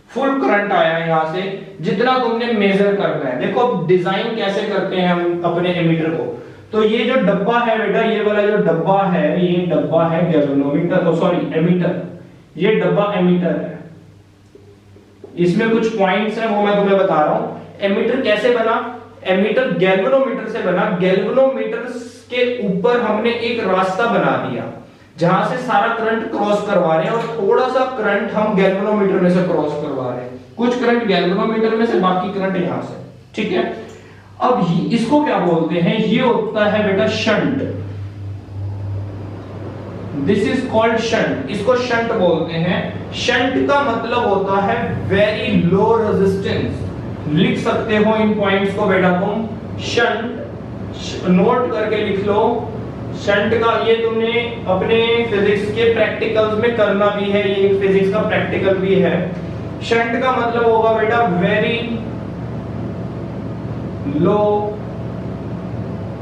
फुल करंट आया यहां से, जितना तुमने मेजर करना है। देखो अब डिजाइन कैसे करते हैं हम अपने एमीटर को। तो ये जो डब्बा है बेटा, ये वाला जो डब्बा है, ये डब्बा है गैल्वेनोमीटर, सॉरी एमीटर, ये डब्बा एमीटर है। इसमें कुछ पॉइंट्स हैं वो मैं तुम्हें बता रहा हूं। एमीटर कैसे बना, एमीटर गैल्वेनोमीटर से बना। गैल्वेनोमीटर के ऊपर हमने एक रास्ता बना दिया जहां से सारा करंट क्रॉस करवा रहे हैं, और थोड़ा सा करंट हम गैल्वेनोमीटर में से क्रॉस करवा रहे हैं। कुछ करंट गैल्वेनोमीटर में से, बाकी करंट यहां से, ठीक है। अब इसको क्या बोलते हैं, ये होता है बेटा shunt. This is called shunt, इसको शंट बोलते हैं। शंट का मतलब होता है वेरी लो रेजिस्टेंस। लिख सकते हो इन पॉइंट्स को बेटा तुम, शंट, नोट करके लिख लो, शंट का ये तुमने अपने फिजिक्स के प्रैक्टिकल्स में करना भी है, ये एक फिजिक्स का प्रैक्टिकल भी है। शंट का मतलब होगा बेटा very low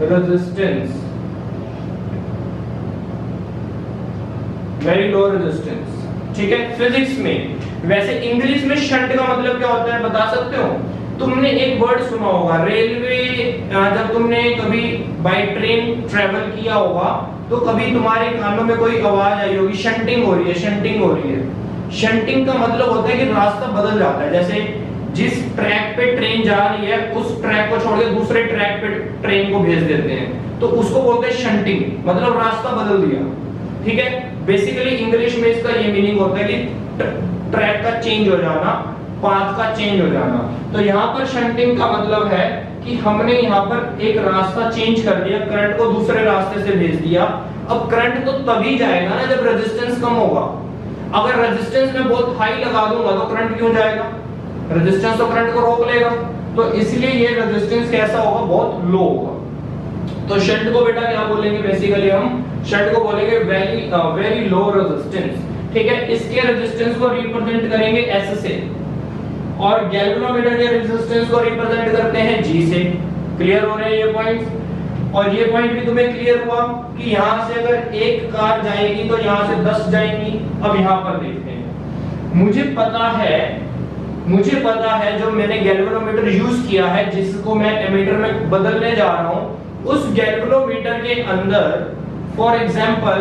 resistance, very low resistance, ठीक है फिजिक्स में। वैसे इंग्लिश में शंट का मतलब क्या होता है बता सकते हो? तुमने एक वर्ड सुना होगा रेलवे, जब तुमने कभी बाय ट्रेन ट्रेवल किया होगा तो कभी तुम्हारे कानों में कोई आवाज आई होगी शंटिंग हो रही है, शंटिंग हो रही है। शंटिंग का मतलब होता है कि रास्ता बदल जाता है, जैसे जिस ट्रैक पे ट्रेन जा रही है उस ट्रैक को छोड़ के दूसरे ट्रैक पे ट्रेन को भेज देते हैं, तो उसको बोलते हैं शंटिंग, मतलब रास्ता बदल दिया, ठीक है। बेसिकली इंग्लिश में इसका ये मीनिंग होता है कि ट्रैक का चेंज हो जाना, पाथ का चेंज हो जाना। तो यहाँ पर शंटिंग का मतलब है कि हमने यहाँ पर एक रास्ता चेंज कर दिया, करंट को दूसरे रास्ते से भेज दिया। अब करंट तो तभी जाएगा ना जब रेजिस्टेंस कम होगा। अगर रेजिस्टेंस में बहुत हाई लगा दूंगा तो करंट क्यों जाएगा? रेजिस्टेंस तो करंट को रोक लेगा, तो इसलिए ये रेजिस्टेंस कैसा होगा? बहुत लो होगा। तो शंट को बेटा क्या बोलेंगे? बेसिकली हम शंट को बोलेंगे वेरी लो रेजिस्टेंस, ठीक है। इसके रेजिस्टेंस को रिप्रेजेंट करेंगे S से, और गैल्वेनोमीटर के रेजिस्टेंस को रिप्रेजेंट करते हैं G से। क्लियर हो रहे हैं ये पॉइंट्स? और ये पॉइंट भी तुम्हें क्लियर हुआ कि यहां से अगर एक कार जाएगी तो यहां से 10 जाएंगी। अब यहां पर देखते हैं, मुझे पता है जो मैंने गैल्वेनोमीटर यूज किया है, जिसको मैं एमीटर में बदलने जा रहा हूं, उस गैल्वेनोमीटर के अंदर फॉर एग्जांपल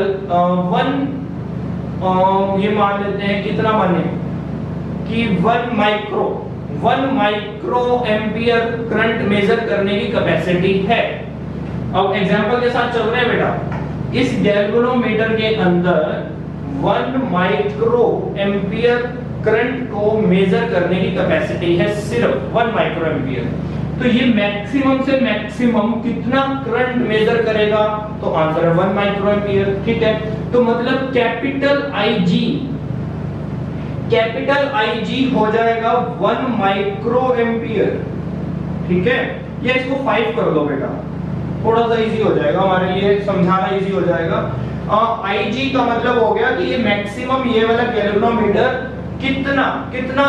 ये मान लेते हैं, कितना माने कि 1 माइक्रो एम्पियर करंट मेजर करने की कैपेसिटी है। अब एग्जांपल के साथ चल रहे हैं बेटा। इस गैल्वेनोमीटर के अंदर 1 माइक्रो एम्पियर करंट को मेजर करने की कैपेसिटी है, सिर्फ 1 माइक्रो एम्पियर। तो ये मैक्सिमम से मैक्सिमम कितना करंट मेजर करेगा? तो आंसर है 1 माइक्रो एम्पियर, ठीक है। तो मतलब कैपिटल IG हो जाएगा 1 माइक्रो एम्पियर, ठीक है। ये इसको 5 कर दो बेटा, थोड़ा सा इजी हो जाएगा हमारे लिए, समझाना इजी हो जाएगा। IG का मतलब हो गया कि ये मैक्सिमम ये वाला गैल्वेनोमीटर कितना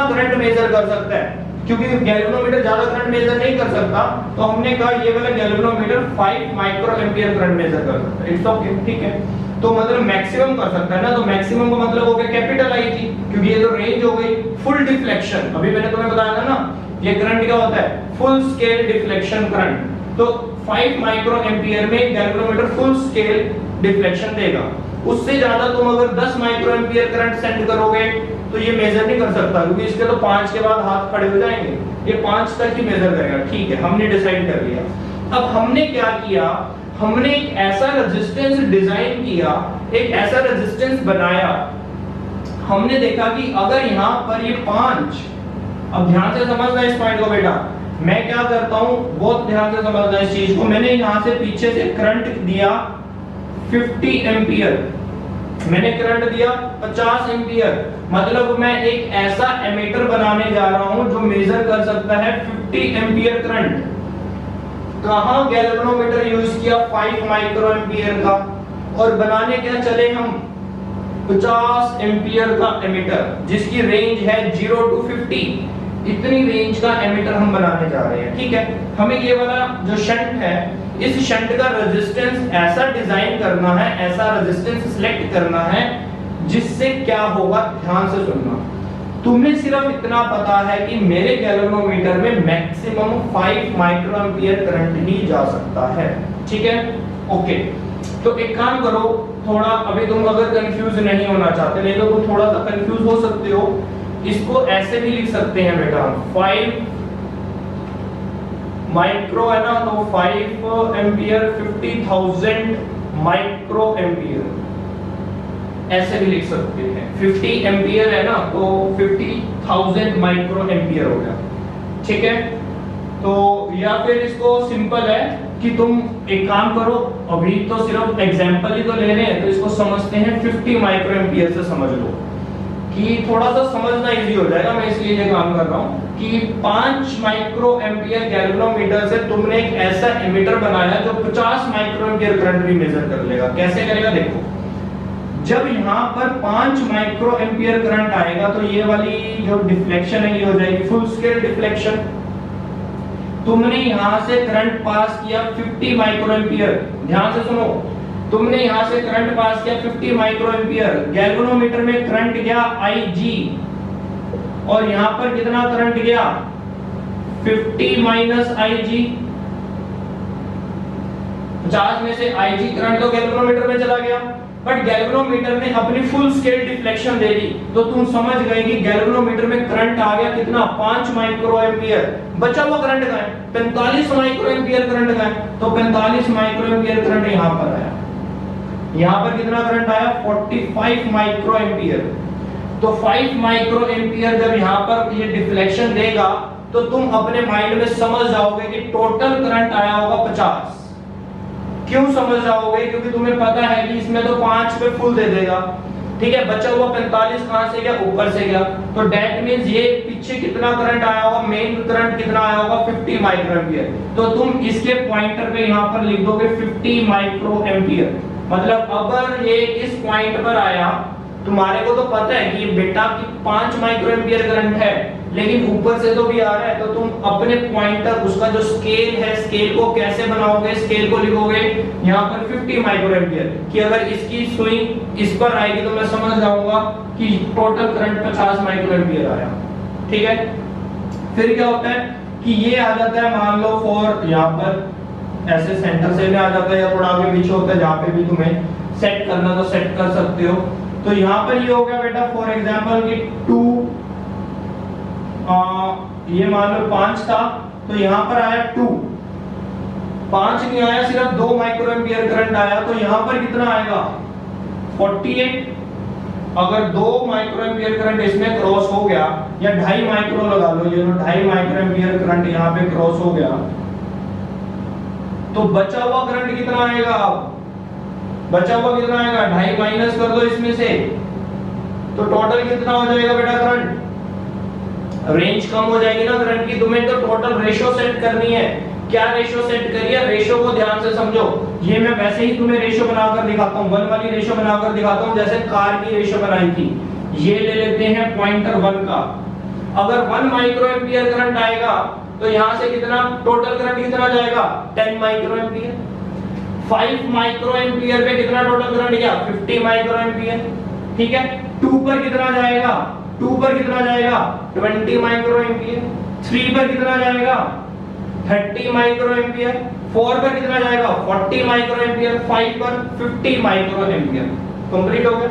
करंट मेजर कर सकता है, क्योंकि गैल्वेनोमीटर ज्यादा करंट मेजर नहीं कर सकता, तो हमने कहा ये वाला galvanometer 5 micro ampere current measure कर सकता है। इट्स ओके, ठीक है। तो मतलब मैक्सिमम कर सकता है ना, तो मैक्सिमम का मतलब हो गया कैपिटल IG, क्योंकि ये तो रेंज हो गई। फुल डिफ्लेक्शन, अभी मैंने तुम्हें बताया था ना, ये करंट क्या होता है? Full scale deflection current. तो 5 माइक्रो एम्पियर में गैल्वेनोमीटर फुल स्केल डिफ्लेक्शन देगा। उससे ज्यादा तुम अगर 10 माइक्रो एम्पियर करंट सेंड करोगे तो ये मेजर नहीं कर सकता, क्योंकि इसके तो 5 के बाद हाथ खड़े हो जाएंगे, ये 5 तक ही मेजर करेगा, ठीक है। हमने डिसाइड कर लिया। अब हमने क्या किया? हमने एक ऐसा रेजिस्टेंस डिजाइन किया, एक ऐसा रेजिस्टेंस बनाया। हमने देखा कि अगर यहाँ पर ये 5, अब ध्यान से समझना इस पॉइंट को बेटा, मैं क्या करता हूं, बहुत ध्यान से समझना इस चीज को। मैंने यहां से पीछे से करंट दिया 50 एम्पियर, मैंने करंट दिया 50 एम्पियर, मतलब मैं एक ऐसा एमीटर बनाने जा रहा हूं जो मेजर कर सकता है 50 एम्पियर करंट। कहां गैल्वेनोमीटर यूज किया? 5 माइक्रो एम्पियर का, और बनाने क्या चले हम? 50 एम्पियर का एमीटर, जिसकी रेंज है 0 to 50। इतनी रेंज का एमीटर हम बनाने जा रहे हैं, ठीक है। हमें ये वाला जो शंट है, इस शंट का रेजिस्टेंस ऐसा डिजाइन करना है, ऐसा रेजिस्टेंस सिलेक्ट करना है जिससे क्या होगा, ध्यान से सुनना। तुम्हें सिर्फ इतना पता है कि मेरे गैल्वेनोमीटर में मैक्सिमम 5 माइक्रो एम्पियर करंट ही जा सकता है, ठीक है। ओके, तो एक काम करो, थोड़ा अभी तुम अगर कंफ्यूज नहीं होना चाहते, नहीं तो तुम थोड़ा सा कंफ्यूज हो सकते हो, इसको ऐसे भी लिख सकते हैं बेटा, 5 माइक्रो है ना, तो 5 एम्पियर 50,000 माइक्रो एम्पियर, ऐसे भी लिख सकते हैं। 50 एम्पियर है ना, तो 50,000 माइक्रो एम्पियर हो गया, ठीक है। तो या फिर इसको सिंपल है कि तुम एक काम करो, अभी तो सिर्फ एग्जांपल ही तो ले रहे हैं, तो इसको समझते हैं 50 माइक्रो एम्पियर से समझ लो। कि थोड़ा सा समझना इजी हो जाएगा, मैं इसलिए ये काम कर रहा हूं कि 5 माइक्रो एम्पियर गैल्वेनोमीटर से तुमने एक ऐसा एमीटर बनाया जो 50 माइक्रो एम्पियर करंट भी मेजर कर लेगा। कैसे करेगा देखो, जब यहां पर 5 माइक्रो एम्पियर करंट आएगा तो ये वाली जो डिफ्लेक्शन है ये हो जाएगी फुल स्केल डिफ्लेक्शन। तुमने यहां से करंट पास किया 50 माइक्रो एम्पियर, ध्यान से सुनो, तुमने यहां से करंट पास किया 50 माइक्रो एम्पियर, गैल्वेनोमीटर में करंट गया Ig और यहां पर कितना करंट गया 50 माइनस Ig, 50 में से Ig करंट तो गैल्वेनोमीटर में चला गया, बट गैल्वेनोमीटर ने अपनी फुल स्केल डिफ्लेक्शन दे दी, तो तुम समझ गए कि गैल्वेनोमीटर में करंट आ गया कितना 5 माइक्रो एम्पियर, बचा हुआ करंट का है 45 माइक्रो एम्पियर करंट का है, तो 45 माइक्रो एम्पियर करंट यहां पर आया। यहां पर कितना करंट आया 45 माइक्रो एम्पियर। तो 5 माइक्रो एम्पियर जब यहां पर ये डिफ्लेक्शन देगा तो तुम अपने माइंड में समझ जाओगे कि टोटल करंट आया होगा 50। क्यों समझ जाओगे, क्योंकि तुम्हें पता है कि इसमें तो 5 पे फुल दे देगा, ठीक है, बचा हुआ 45 कहां से गया ऊपर से गया, तो दैट मींस ये पीछे कितना करंट आया होगा, मेन करंट कितना आया होगा 50 माइक्रो एम्पियर। तो तुम इसके पॉइंटर पे यहां पर लिख दोगे 50 माइक्रो एम्पियर। मतलब अगर ये इस पॉइंट पर आया, तुम्हारे को तो पता है कि बेटा कि 5 माइक्रो एम्पियर करंट है, लेकिन ऊपर से तो भी आ रहा है, तो तुम अपने पॉइंटर उसका जो स्केल है, स्केल को कैसे बनाओगे, स्केल को लिखोगे यहाँ पर 50 माइक्रो एम्पियर कि अगर इसकी सुई इस पर आएगी तो मैं समझ जाऊंगा कि टोटल करंट 50 माइक्रो एम्पियर आया, ठीक है। फिर क्या होता है कि ये आ जाता है, मान लो फॉर यहाँ पर ऐसे सेंटर से भी आ जाता है या थोड़ा आगे पीछे होता है, जहां पे भी तुम्हें सेट करना तो सेट कर सकते हो। तो यहां पर ये हो गया बेटा फॉर एग्जांपल कि 2 ये मान लो 5 था, तो यहां पर आया 2, 5 नहीं आया, सिर्फ 2 माइक्रो एम्पियर करंट आया, तो यहां पर कितना आएगा 48। अगर 2 माइक्रो एम्पियर करंट इसमें क्रॉस हो गया, या 2.5 माइक्रो लगा लो, ये 2.5 माइक्रो एम्पियर करंट यहां पे क्रॉस हो गया, तो बचा हुआ करंट कितना आएगा, बचा हुआ कितना आएगा 2.5 माइनस कर दो इसमें से, तो टोटल कितना हो जाएगा बेटा करंट, रेंज कम हो जाएगी ना करंट की। तुम्हें तो टोटल रेशियो सेट करनी है। क्या रेशियो सेट करिए, रेशियो को ध्यान से समझो। ये मैं वैसे ही तुम्हें रेशियो बनाकर दिखाता हूं, 1 वाली रेशियो बनाकर दिखाता हूं, जैसे कार की रेशियो बनाई थी। ये ले लेते हैं पॉइंटर 1 का, अगर 1 माइक्रो एम्पियर करंट आएगा तो यहां से कितना टोटल करंट कितना जाएगा 10 माइक्रो एम्पियर। 5 माइक्रो एम्पियर पे कितना टोटल करंट गया 50 माइक्रो एम्पियर, ठीक है। 2 पर कितना जाएगा, 2 पर कितना जाएगा 20 माइक्रो एम्पियर। 3 पर कितना जाएगा 30 माइक्रो एम्पियर। 4 पर कितना जाएगा 40 माइक्रो एम्पियर। 5 पर 50 माइक्रो एम्पियर। कंप्लीट हो गया।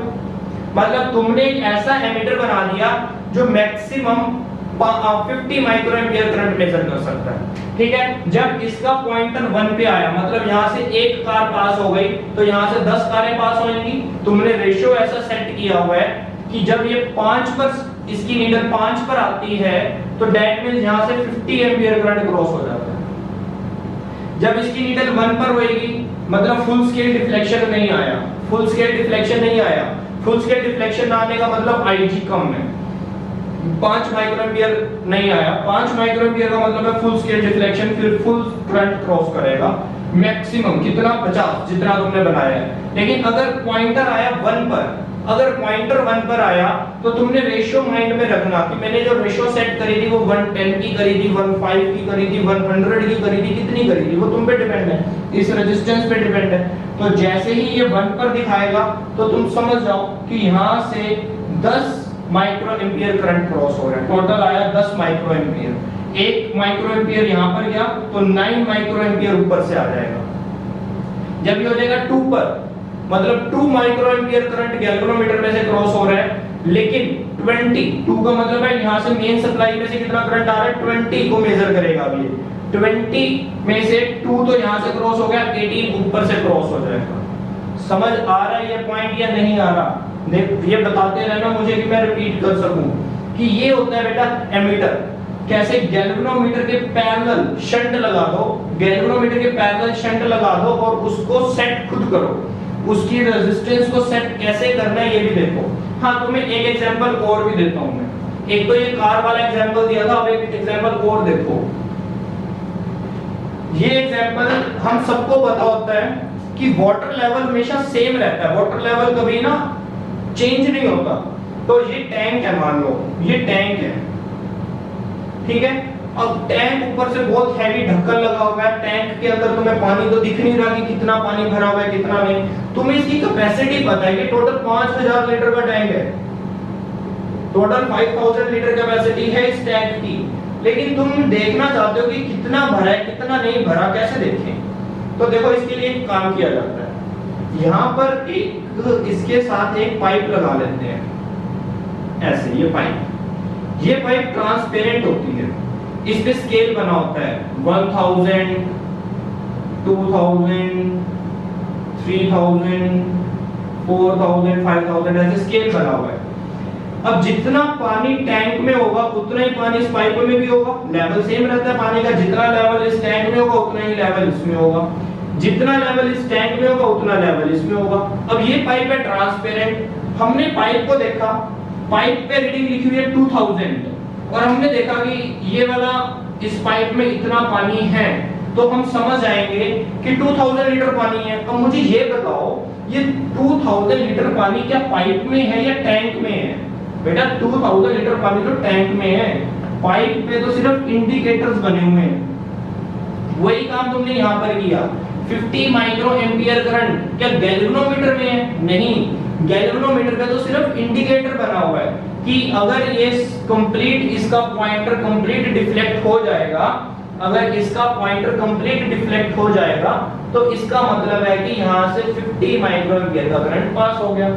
मतलब तुमने एक ऐसा एमीटर बना दिया जो maximum 50 micro ampere current measure कर सकता है, ठीक है। जब इसका पॉइंटर 1 पे आया, मतलब यहां से एक कार पास हो गई तो यहां से 10 कारें पास होंगी। तुमने रेशियो ऐसा सेट किया हुआ है कि जब ये 5 पर, इसकी नीडल 5 पर आती है तो दैट मींस यहां से 50 एम्पियर करंट क्रॉस हो जाता है। जब इसकी नीडल 1 पर होएगी, मतलब फुल स्केल डिफ्लेक्शन नहीं आया, फुल स्केल डिफ्लेक्शन नहीं आया। फुल स्केल डिफ्लेक्शन आने का मतलब Ig कम है, 5 माइक्रो एम्पियर नहीं आया। 5 माइक्रो एम्पियर का मतलब है फुल स्केल डिफ्लेक्शन, फिर फुल करंट क्रॉस करेगा मैक्सिमम कितना 50 जितना तुमने बनाया है। लेकिन अगर पॉइंटर आया 1 पर, अगर पॉइंटर 1 पर आया तो तुमने रेशियो माइंड में रखना कि मैंने जो रेशियो सेट करी थी वो 110 की करी थी, 15 की करी थी, 100 की करी थी, कितनी करी थी वो तुम पे डिपेंड है, इस रेजिस्टेंस पे डिपेंड है। तो जैसे ही ये 1 पर दिखाएगा तो तुम समझ जाओ कि यहां से 10 माइक्रो एम्पियर करंट क्रॉस हो रहा है। टोटल आया 10 माइक्रो एम्पियर। 1 माइक्रो एम्पियर यहां पर गया तो 9 माइक्रो एम्पियर ऊपर से आ जाएगा। जब ये हो जाएगा 2 पर, मतलब 2 माइक्रो एम्पियर करंट गैल्वेनोमीटर में से क्रॉस हो रहा है, लेकिन 2 का मतलब है यहां से मेन सप्लाई में से कितना करंट आ रहा है 20 को मेजर करेगा। अब ये 20 में से 2 तो यहां से क्रॉस हो गया, 18 ऊपर से क्रॉस हो जाएगा। समझ आ रहा है ये पॉइंट या नहीं आ रहा? ये बताते रहना मुझे कि मैं रिपीट कर सकूं कि ये होता है बेटा एमीटर। कैसे गैल्वेनोमीटर के पैरेलल शंट लगा दो, गैल्वेनोमीटर के पैरेलल शंट लगा दो और उसको सेट खुद करो। उसकी रेजिस्टेंस को सेट कैसे करना है ये भी देखो। हाँ, तुम्हें एक एग्जांपल और भी देता हूं मैं। एक तो ये कार वाला एग्जांपल दिया था, अब एक एग्जांपल और देखो। ये एग्जांपल हम सबको पता होता है कि वाटर लेवल हमेशा सेम रहता है, वाटर लेवल कभी ना चेंज नहीं होता। तो ये टैंक है, मान लो ये टैंक है, ठीक है। अब टैंक ऊपर से बहुत हैवी ढक्कन लगा हुआ है, टैंक के अंदर तुम्हें पानी तो दिख नहीं रहा कि कितना पानी भरा हुआ है कितना नहीं। तुम्हें इसकी कैपेसिटी पता है कि टोटल 5000 लीटर का टैंक है, टोटल 5000 लीटर कैपेसिटी है इस टैंक की। लेकिन तुम देखना चाहते हो कि कितना भरा है कितना नहीं भरा, कैसे देखें? तो देखो इसके लिए एक काम किया जाता है, यहाँ पर एक इसके साथ एक पाइप लगा लेते हैं ऐसे। ये पाइप ट्रांसपेरेंट होती है, इस पे स्केल बना होता है 1000, 2000, 3000, 4000, 5000 ऐसे स्केल बना हुआ है। अब जितना पानी टैंक में होगा उतना ही पानी इस पाइप में भी होगा, लेवल सेम रहता है पानी का। जितना लेवल इस टैंक में होगा उतना ही लेवल इसमें होगा, जितना लेवल इस टैंक में होगा उतना लेवल इसमें होगा। अब ये पाइप है ट्रांसपेरेंट, हमने पाइप को देखा, पाइप पे रीडिंग लिखी हुई है 2000 और हमने देखा कि ये वाला इस पाइप में इतना पानी है, तो हम समझ आएंगे कि 2000 लीटर पानी है। अब मुझे ये बताओ ये 2000 लीटर पानी क्या पाइप में है या टैंक में है? बेटा 2000 लीटर पानी तो टैंक में है, पाइप पे तो सिर्फ इंडिकेटर्स बने हुए हैं। वही काम तुमने यहाँ पर किया। 50 माइक्रो एम्पियर करंट क्या गैल्वेनोमीटर में है? नहीं, गैल्वेनोमीटर का तो सिर्फ इंडिकेटर बना हुआ है कि अगर ये कंप्लीट इसका पॉइंटर कंप्लीट डिफ्लेक्ट हो जाएगा, अगर इसका पॉइंटर कंप्लीट डिफ्लेक्ट हो जाएगा तो इसका मतलब है कि यहाँ से 50 माइक्रो एम्पियर का करंट पास हो गया।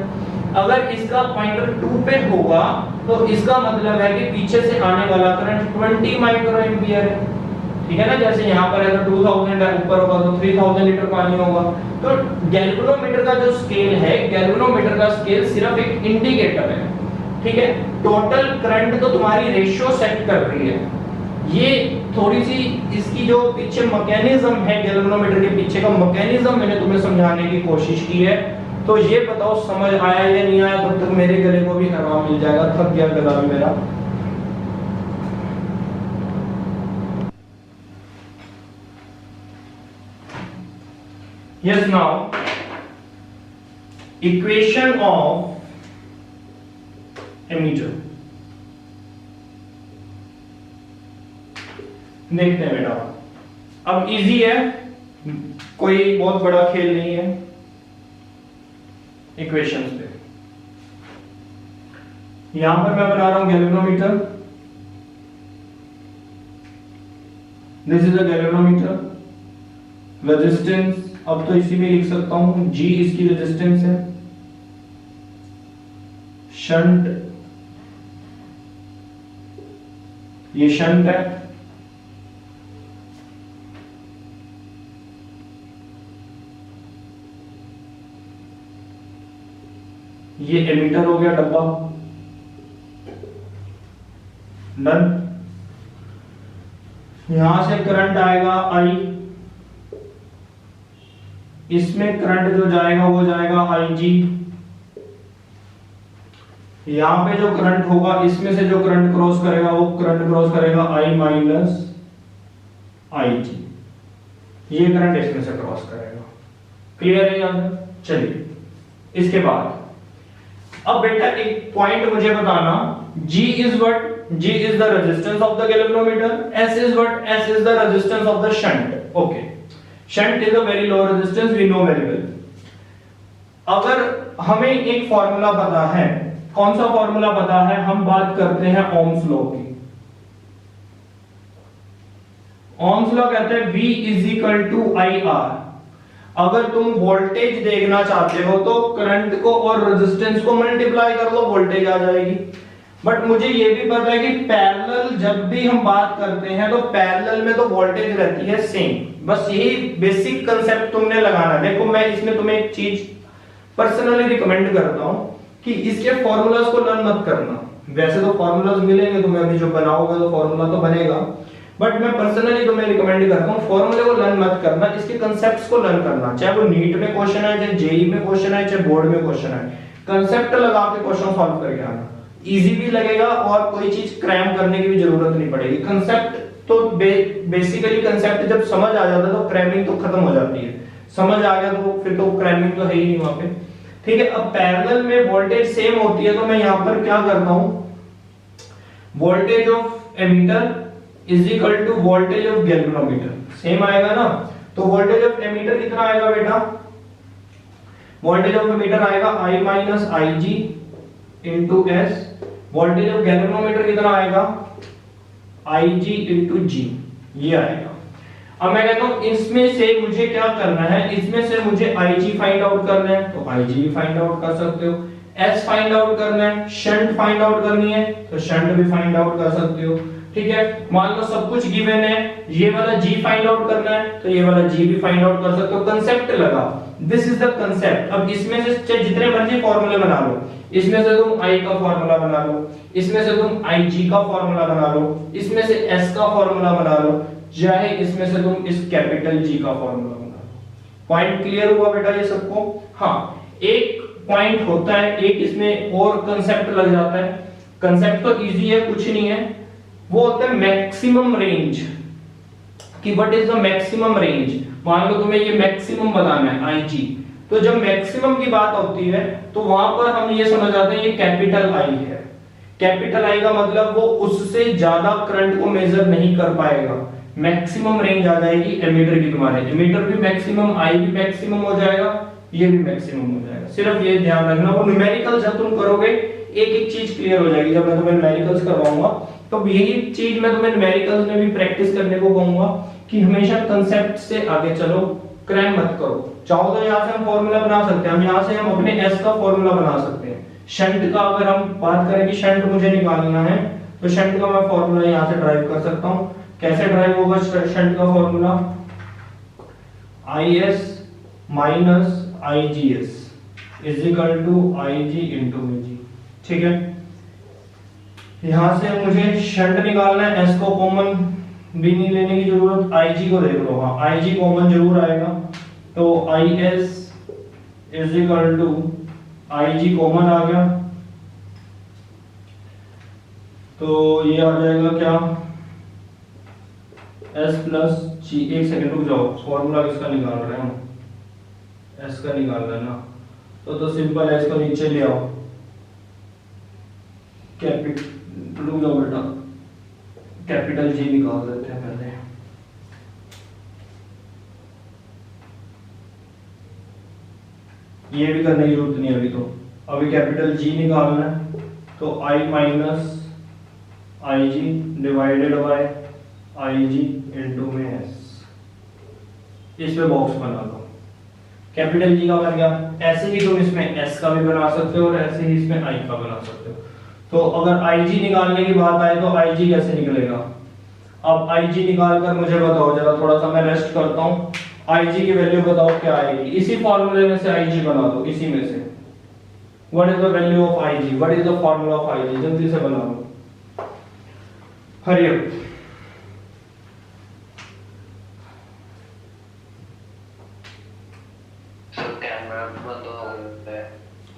अगर इसका पॉइंटर 2 पे होगा तो इसका मतलब है कि पीछे से आने वाला करंट 20 माइक्रो एम्पियर है, ठीक है ना। जैसे यहाँ पर अगर 2000 है ऊपर होगा तो 3000 लीटर पानी होगा। तो गैल्वेनोमीटर का जो स्केल है, गैल्वेनोमीटर का स्केल सिर्फ एक इंडिकेटर है, ठीक है। टोटल करंट तो तुम्हारी रेशियो सेट कर रही है। ये थोड़ी सी इसकी जो पीछे मैकेनिज्म है, गैल्वेनोमीटर के पीछे का मैकेनिज्म मैंने तुम्हें समझाने की कोशिश की है। तो ये बताओ समझ आया या नहीं आया? तब तक मेरे गले को भी आराम मिल जाएगा, थक गया गला भी मेरा। Yes, now equation of ammeter देखते हैं बेटा। अब इजी है, कोई बहुत बड़ा खेल नहीं है। इक्वेशंस पे यहां पर मैं बना रहा हूं galvanometer, this is a galvanometer. Resistance अब तो इसी में लिख सकता हूं, G इसकी रेजिस्टेंस है। शंट, ये शंट है। ये एमीटर हो गया डब्बा, डन। यहां से करंट आएगा I, इसमें करंट जो जाएगा वो जाएगा IG। यहां पे जो करंट होगा इसमें से जो करंट क्रॉस करेगा वो करंट क्रॉस करेगा I माइनस IG। ये करंट इसमें से क्रॉस करेगा। क्लियर है यहाँ? चलिए इसके बाद अब बेटा एक पॉइंट मुझे बताना, G is what? G is the resistance of the galvanometer. S is what? S is the resistance of the shunt. Okay. Shunt is a very low resistance, we know very well. अगर हमें एक फॉर्मूला पता है, कौन सा फॉर्मूला पता है? हम बात करते हैं ओम्स लॉ की। ओम्स लॉ कहते हैं V is equal to IR। अगर तुम वोल्टेज देखना चाहते हो तो करंट को और रेजिस्टेंस को मल्टीप्लाई कर लो, वोल्टेज आ जाएगी। बट मुझे ये भी पता है कि पैरेलल जब भी हम बात करते हैं तो पैरेलल में तो वोल्टेज रहती है सेम। बस यही बेसिक कांसेप्ट तुमने लगाना है। देखो मैं इसमें तुम्हें एक चीज पर्सनली रिकमेंड करता हूं कि इसके फॉर्मूलाज को लर्न मत करना। वैसे तो फॉर्मूलाज मिलेंगे तुम्हें, अभी जो बनाओगे तो फॉर्मूला तो बनेगा, बट मैं पर्सनली तुम्हें रिकमेंड करता हूं फॉर्मूले को लर्न मत करना, इसके कांसेप्ट्स को लर्न करना। चाहे वो नीट में क्वेश्चन है, चाहे जेईई में क्वेश्चन है, चाहे बोर्ड में क्वेश्चन है, कंसेप्ट लगा के क्वेश्चन सॉल्व करके आना, इजी भी लगेगा और कोई चीज क्रैम करने की भी जरूरत नहीं पड़ेगी। कंसेप्ट तो बेसिकली कंसेप्ट जब समझ आ जाता है तो क्रैमिंग तो खत्म हो जाती है, समझ आ गया तो फिर तो क्रैमिंग तो है ही नहीं वहां पे। ठीक है, अब पैरेलल में वोल्टेज सेम होती है तो मैं यहां पर क्या करता हूं, voltage of ammeter is equal to voltage of galvanometer, same आएगा ना। तो वोल्टेज ऑफ एमीटर कितना आएगा बेटा, वोल्टेज ऑफ एमीटर आएगा I minus IG into S, voltage of galvanometer कितना आएगा IG इंटू जी, ये आएगा। अब मैं कहता हूं इसमें से मुझे क्या करना है, इसमें से मुझे IG फाइंड आउट करना है तो IG भी फाइंड आउट कर सकते हो, S फाइंड आउट करना है, शंट फाइंड आउट करनी है तो शंट भी फाइंड आउट कर सकते हो। ठीक है, मान लो सब कुछ गिवन है, ये वाला G फाइंड आउट करना है तो ये वाला G भी फाइंड आउट कर सकते हो। कंसेप्ट लगा, दिस इज द कंसेप्ट। अब इसमें से चाहे जितने मर्जी फार्मूले बना लो, इसमें से तुम I का फार्मूला बना लो, इसमें से तुम IG का फार्मूला बना लो, इसमें से S का फार्मूला बना लो, चाहे इसमें से तुम इस कैपिटल G का फार्मूला बना लो। पॉइंट क्लियर हुआ बेटा ये सबको? हाँ, एक पॉइंट होता है, एक इसमें और कंसेप्ट लग जाता है। कंसेप्ट तो इजी है, कुछ नहीं है, वो होता है मैक्सिमम रेंज, कि what is the maximum range. मान लो तुम्हें ये मैक्सिमम बताना है IG, तो जब मैक्सिमम की बात होती है तो वहां पर हम ये समझ जाते हैं ये कैपिटल I है। कैपिटल I का मतलब वो उससे ज्यादा करंट को मेजर नहीं कर पाएगा, मैक्सिमम रेंज आ जाएगी एमीटर की तुम्हारे, एमीटर भी मैक्सिमम, I भी मैक्सिमम हो जाएगा, ये भी मैक्सिमम हो जाएगा। सिर्फ ये ध्यान रखना, वो न्यूमेरिकल जब तुम करोगे एक एक चीज क्लियर हो जाएगी। जब मैं तुम्हें न्यूमेरिकल्स करवाऊंगा तो यही चीज मैं तुम्हें न्यूमेरिकल्स में भी प्रैक्टिस करने को कहूंगा कि हमेशा कंसेप्ट से आगे चलो, क्रैम मत करो। चाहो तो यहाँ से हम फॉर्मूला बना सकते हैं, हम यहाँ से हम अपने S का फॉर्मूला बना सकते हैं। शंट का अगर हम बात करें कि शंट मुझे निकालना है तो शंट का मैं फॉर्मूला यहाँ से ड्राइव कर सकता हूँ। कैसे ड्राइव होगा शंट का formula? IS minus IGS is equal to IG into VG। ठीक है, यहां से मुझे शंट निकालना है, S को कॉमन भी नहीं लेने की जरूरत, IG को देख लो, हाँ IG कॉमन जरूर आएगा, तो IS is equal to IG common आ गया, तो ये आ जाएगा क्या, S प्लस G। एक सेकंड रुक जाओ, फॉर्मूला किसका निकाल रहे हैं, S का निकाल रहे हैं ना, तो सिंपल है, इसको नीचे ले आओ, कैपिटल, रुक जाओ बेटा, कैपिटल G निकाल देते हैं पहले। ये भी करने की जरूरत नहीं अभी, तो अभी कैपिटल G निकालना है, तो I minus IG divided by IG into में S, इस पे बॉक्स बना दो। कैपिटल G का बन गया, ऐसे ही तुम इसमें S का भी बना सकते हो और ऐसे ही इसमें I का बना सकते हो। तो अगर IG निकालने की बात आए तो IG कैसे निकलेगा? अब IG निकाल कर मुझे बताओ जरा, थोड़ा सा मैं रेस्ट करता हूँ, IG की वैल्यू बताओ क्या आएगी। इसी फॉर्मूले में से IG बना दो, इसी में से। What is the value of IG, what is the formula of IG, जल्दी से बना लो, हरी अप।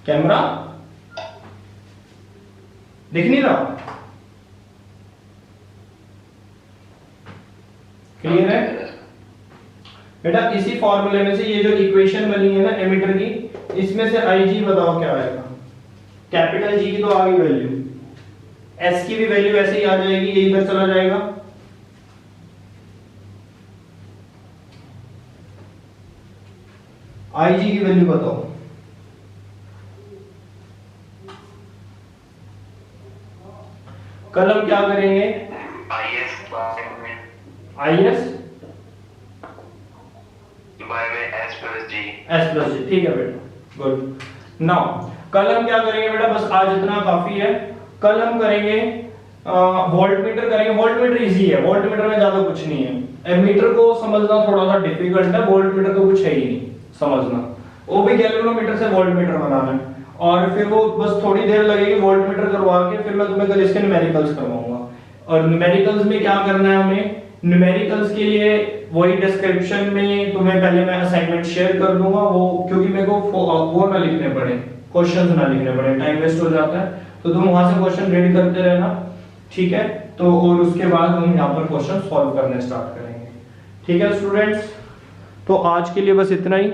कैमरा दिख नहीं रहा, क्लियर है बेटा? इसी फॉर्मूले में से ये जो इक्वेशन बनी है ना एमीटर की, इसमें से IG बताओ क्या आएगा। कैपिटल G की तो आ गई वैल्यू, S की भी वैल्यू ऐसे ही आ जाएगी, ये इधर चला जाएगा, IG की वैल्यू बताओ। कल हम क्या करेंगे? IS S प्लस G, ठीक है बेटा, गुड। नाउ कल हम क्या करेंगे बेटा, बस आज इतना काफी है। कल हम करेंगे वोल्टमीटर करेंगे। वोल्टमीटर इजी है, वोल्टमीटर में ज्यादा कुछ नहीं है। एमीटर को समझना थोड़ा सा डिफिकल्ट है, वोल्टमीटर तो कुछ है ही नहीं समझना। वो भी गैल्वेनोमीटर से वोल्टमीटर बनाना है और फिर वो बस थोड़ी देर लगेगी वोल्टमीटर करवा के, फिर मैं तुम्हें कल इसके न्यूमेरिकल्स करवाऊंगा। और न्यूमेरिकल्स में क्या करना है हमें, न्यूमेरिकल्स के लिए वही डिस्क्रिप्शन में तुम्हें पहले मैं असाइनमेंट शेयर कर दूंगा, वो क्योंकि मेरे को वो ना लिखने पड़े, क्वेश्चंस ना लिखने पड़े, टाइम वेस्ट हो जाता है। तो तुम वहां से क्वेश्चन रेडी करते रहना, ठीक है। तो और उसके बाद हम यहाँ पर क्वेश्चन सॉल्व करने स्टार्ट करेंगे, ठीक है स्टूडेंट्स। तो आज के लिए बस इतना ही।